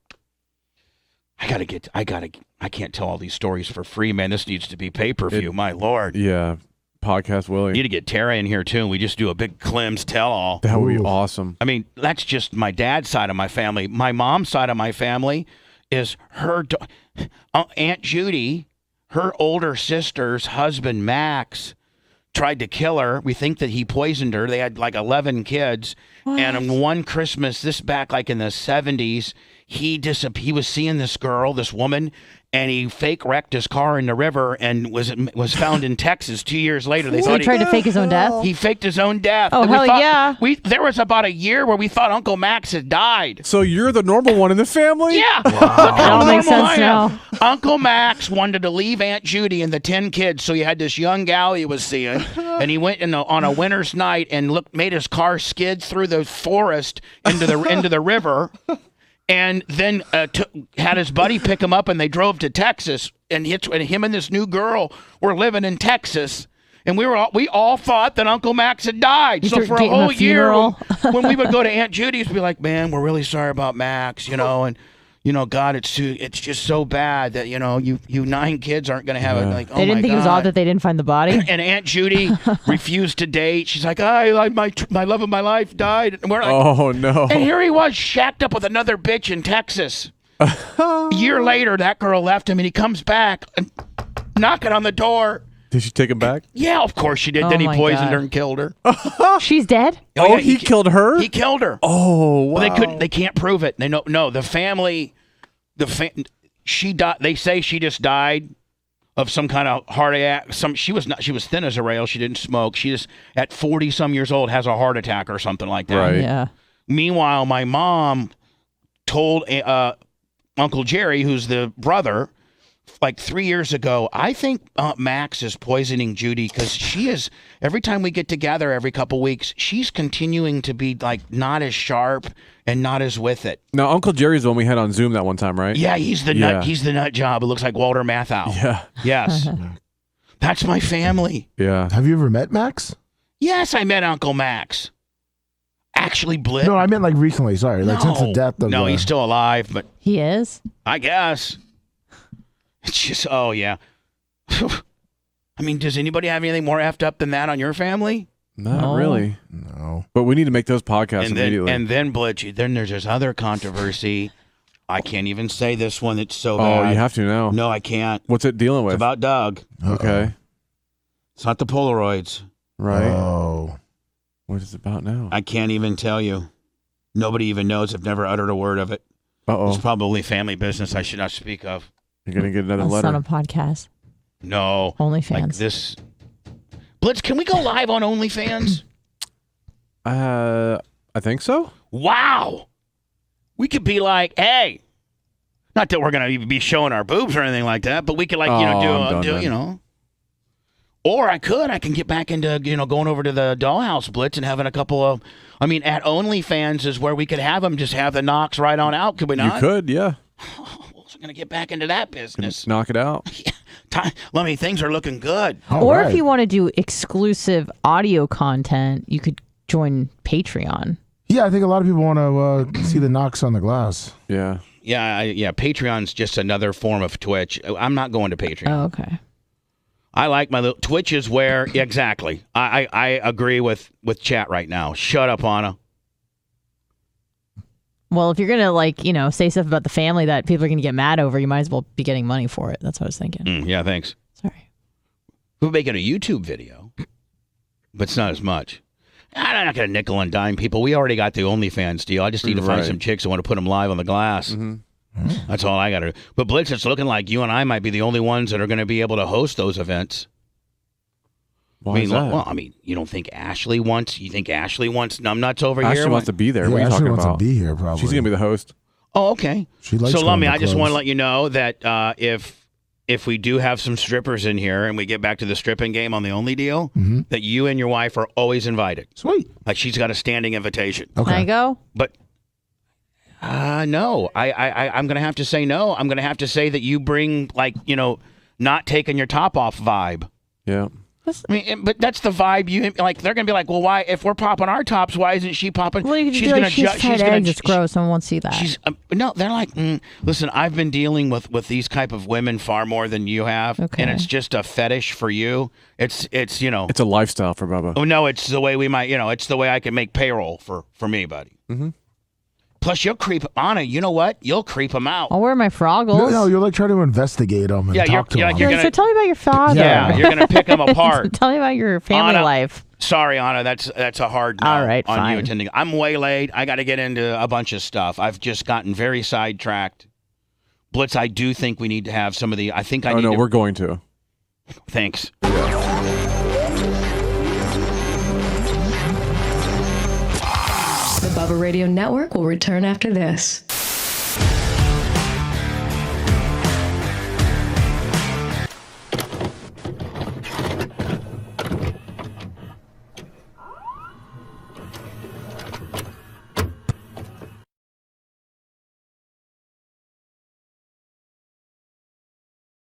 I can't tell all these stories for free, man. This needs to be pay-per-view, my Lord. Yeah. Podcast Willie. Need to get Tara in here too, and we just do a big Clem's tell-all. That would be awesome. I mean, that's just my dad's side of my family. My mom's side of my family is her Aunt Judy, her older sister's husband Max tried to kill her. We think that he poisoned her. They had like 11 kids, and on one Christmas, this back like in the 70s, he was seeing this woman. And he fake wrecked his car in the river and was found in Texas 2 years later. So he tried to fake his own death? He faked his own death. Oh, hell yeah. There was about a year where we thought Uncle Max had died. So you're the normal one in the family? Yeah. Wow. That all makes sense now. Uncle Max wanted to leave Aunt Judy and the 10 kids, so he had this young gal he was seeing, and he went on a winter's night and made his car skid through the forest into the river. And then had his buddy pick him up, and they drove to Texas. And him and this new girl were living in Texas. And we all thought that Uncle Max had died. So for a whole year, when we would go to Aunt Judy's, we'd be like, "Man, we're really sorry about Max," and God, it's just so bad that you 9 kids aren't going to have it. Like, they didn't think it was odd that they didn't find the body. And Aunt Judy refused to date. She's like, my love of my life died. And we're like, oh no! And here he was, shacked up with another bitch in Texas. A year later, that girl left him, and he comes back and knocking on the door. Did she take him back? Yeah, of course she did. Then he poisoned her and killed her. She's dead? Oh, yeah, he killed her? He killed her. Oh, wow. Well, they can't prove it. They no, the family, she died. They say she just died of some kind of heart attack. She was thin as a rail. She didn't smoke. She just at 40 some years old has a heart attack or something like that. Right. Yeah. Meanwhile, my mom told Uncle Jerry, who's the brother, like 3 years ago, I think Aunt Max is poisoning Judy because she is, every time we get together every couple weeks, she's continuing to be like not as sharp and not as with it. Now, Uncle Jerry's the one we had on Zoom that one time, right? Yeah, he's the nut job. It looks like Walter Matthau. Yeah. Yes. That's my family. Yeah. Have you ever met Max? Yes, I met Uncle Max. Actually, Blitz. No, I meant like recently. Sorry, like since the death of. No, he's still alive, but he is. I guess. It's just, oh yeah. I mean, does anybody have anything more effed up than that on your family? Not really. No. But we need to make those podcasts immediately. And then Blitz, then there's this other controversy. I can't even say this one. It's so Oh, bad. you have to now. No, I can't. What's it dealing with? It's about Doug. Okay. It's not the Polaroids. Right. Oh. What is it about now? I can't even tell you. Nobody even knows. I've never uttered a word of it. Uh-oh. It's probably family business I should not speak of. You're going to get another That's letter. not a podcast. No. OnlyFans. Like this. Blitz, can we go live on OnlyFans? I think so. Wow. We could be like, hey, not that we're going to be showing our boobs or anything like that, but we could do. Or I can get back into, going over to the Dollhouse Blitz and having a couple of, at OnlyFans is where we could have them just have the knocks right on out. Could we not? You could, yeah. I'm going to get back into that business. Knock it out. Yeah. Things are looking good. If you want to do exclusive audio content, you could join Patreon. Yeah, I think a lot of people want to see the knocks on the glass. Yeah. Yeah, Patreon's just another form of Twitch. I'm not going to Patreon. Oh, okay. I like my little Twitch is where exactly. I agree with chat right now. Shut up, Anna. Well, if you're gonna say stuff about the family that people are gonna get mad over, you might as well be getting money for it. That's what I was thinking. Yeah, thanks. Sorry. We're making a YouTube video, but it's not as much. I'm not gonna nickel and dime people. We already got the OnlyFans deal. I just need to find some chicks who want to put them live on the glass. Mm-hmm. That's all I got to do. But Blitz, it's looking like you and I might be the only ones that are going to be able to host those events. Why is that? Well, you don't think Ashley wants? You think Ashley wants numbnuts over here? Ashley wants to be there. Yeah, what are you Ashley talking wants about? to be here, probably. She's going to be the host. Oh, okay. She likes so, Lummy, I just clubs. want to let you know that if we do have some strippers in here and we get back to the stripping game on the Only Deal, that you and your wife are always invited. Sweet. Like she's got a standing invitation. Okay. Can I go? But no, I'm going to have to say no. I'm going to have to say that you bring not taking your top off vibe. Yeah. But that's the vibe you like. They're gonna be like, well, why? If we're popping our tops, why isn't she popping? Well, you can she's be gonna she's it's gross. Someone won't see that. She's no. They're like, listen. I've been dealing with these type of women far more than you have, and it's just a fetish for you. It's It's a lifestyle for Bubba. Oh no, it's the way we might. It's the way I can make payroll for me, buddy. Mm-hmm. Plus, you'll creep Anna. You know what? You'll creep them out. I'll wear my froggles. No, you're trying to investigate them and talk to them. So tell me about your father. Yeah, you're gonna pick them apart. Tell me about your family Anna, life. Sorry, Anna. That's a hard no All right, on fine. you attending. I'm waylaid. I got to get into a bunch of stuff. I've just gotten very sidetracked. Blitz, I do think we need to have some of the. I think I need. Oh no, to, we're going to. Thanks. The Bubba Radio Network will return after this.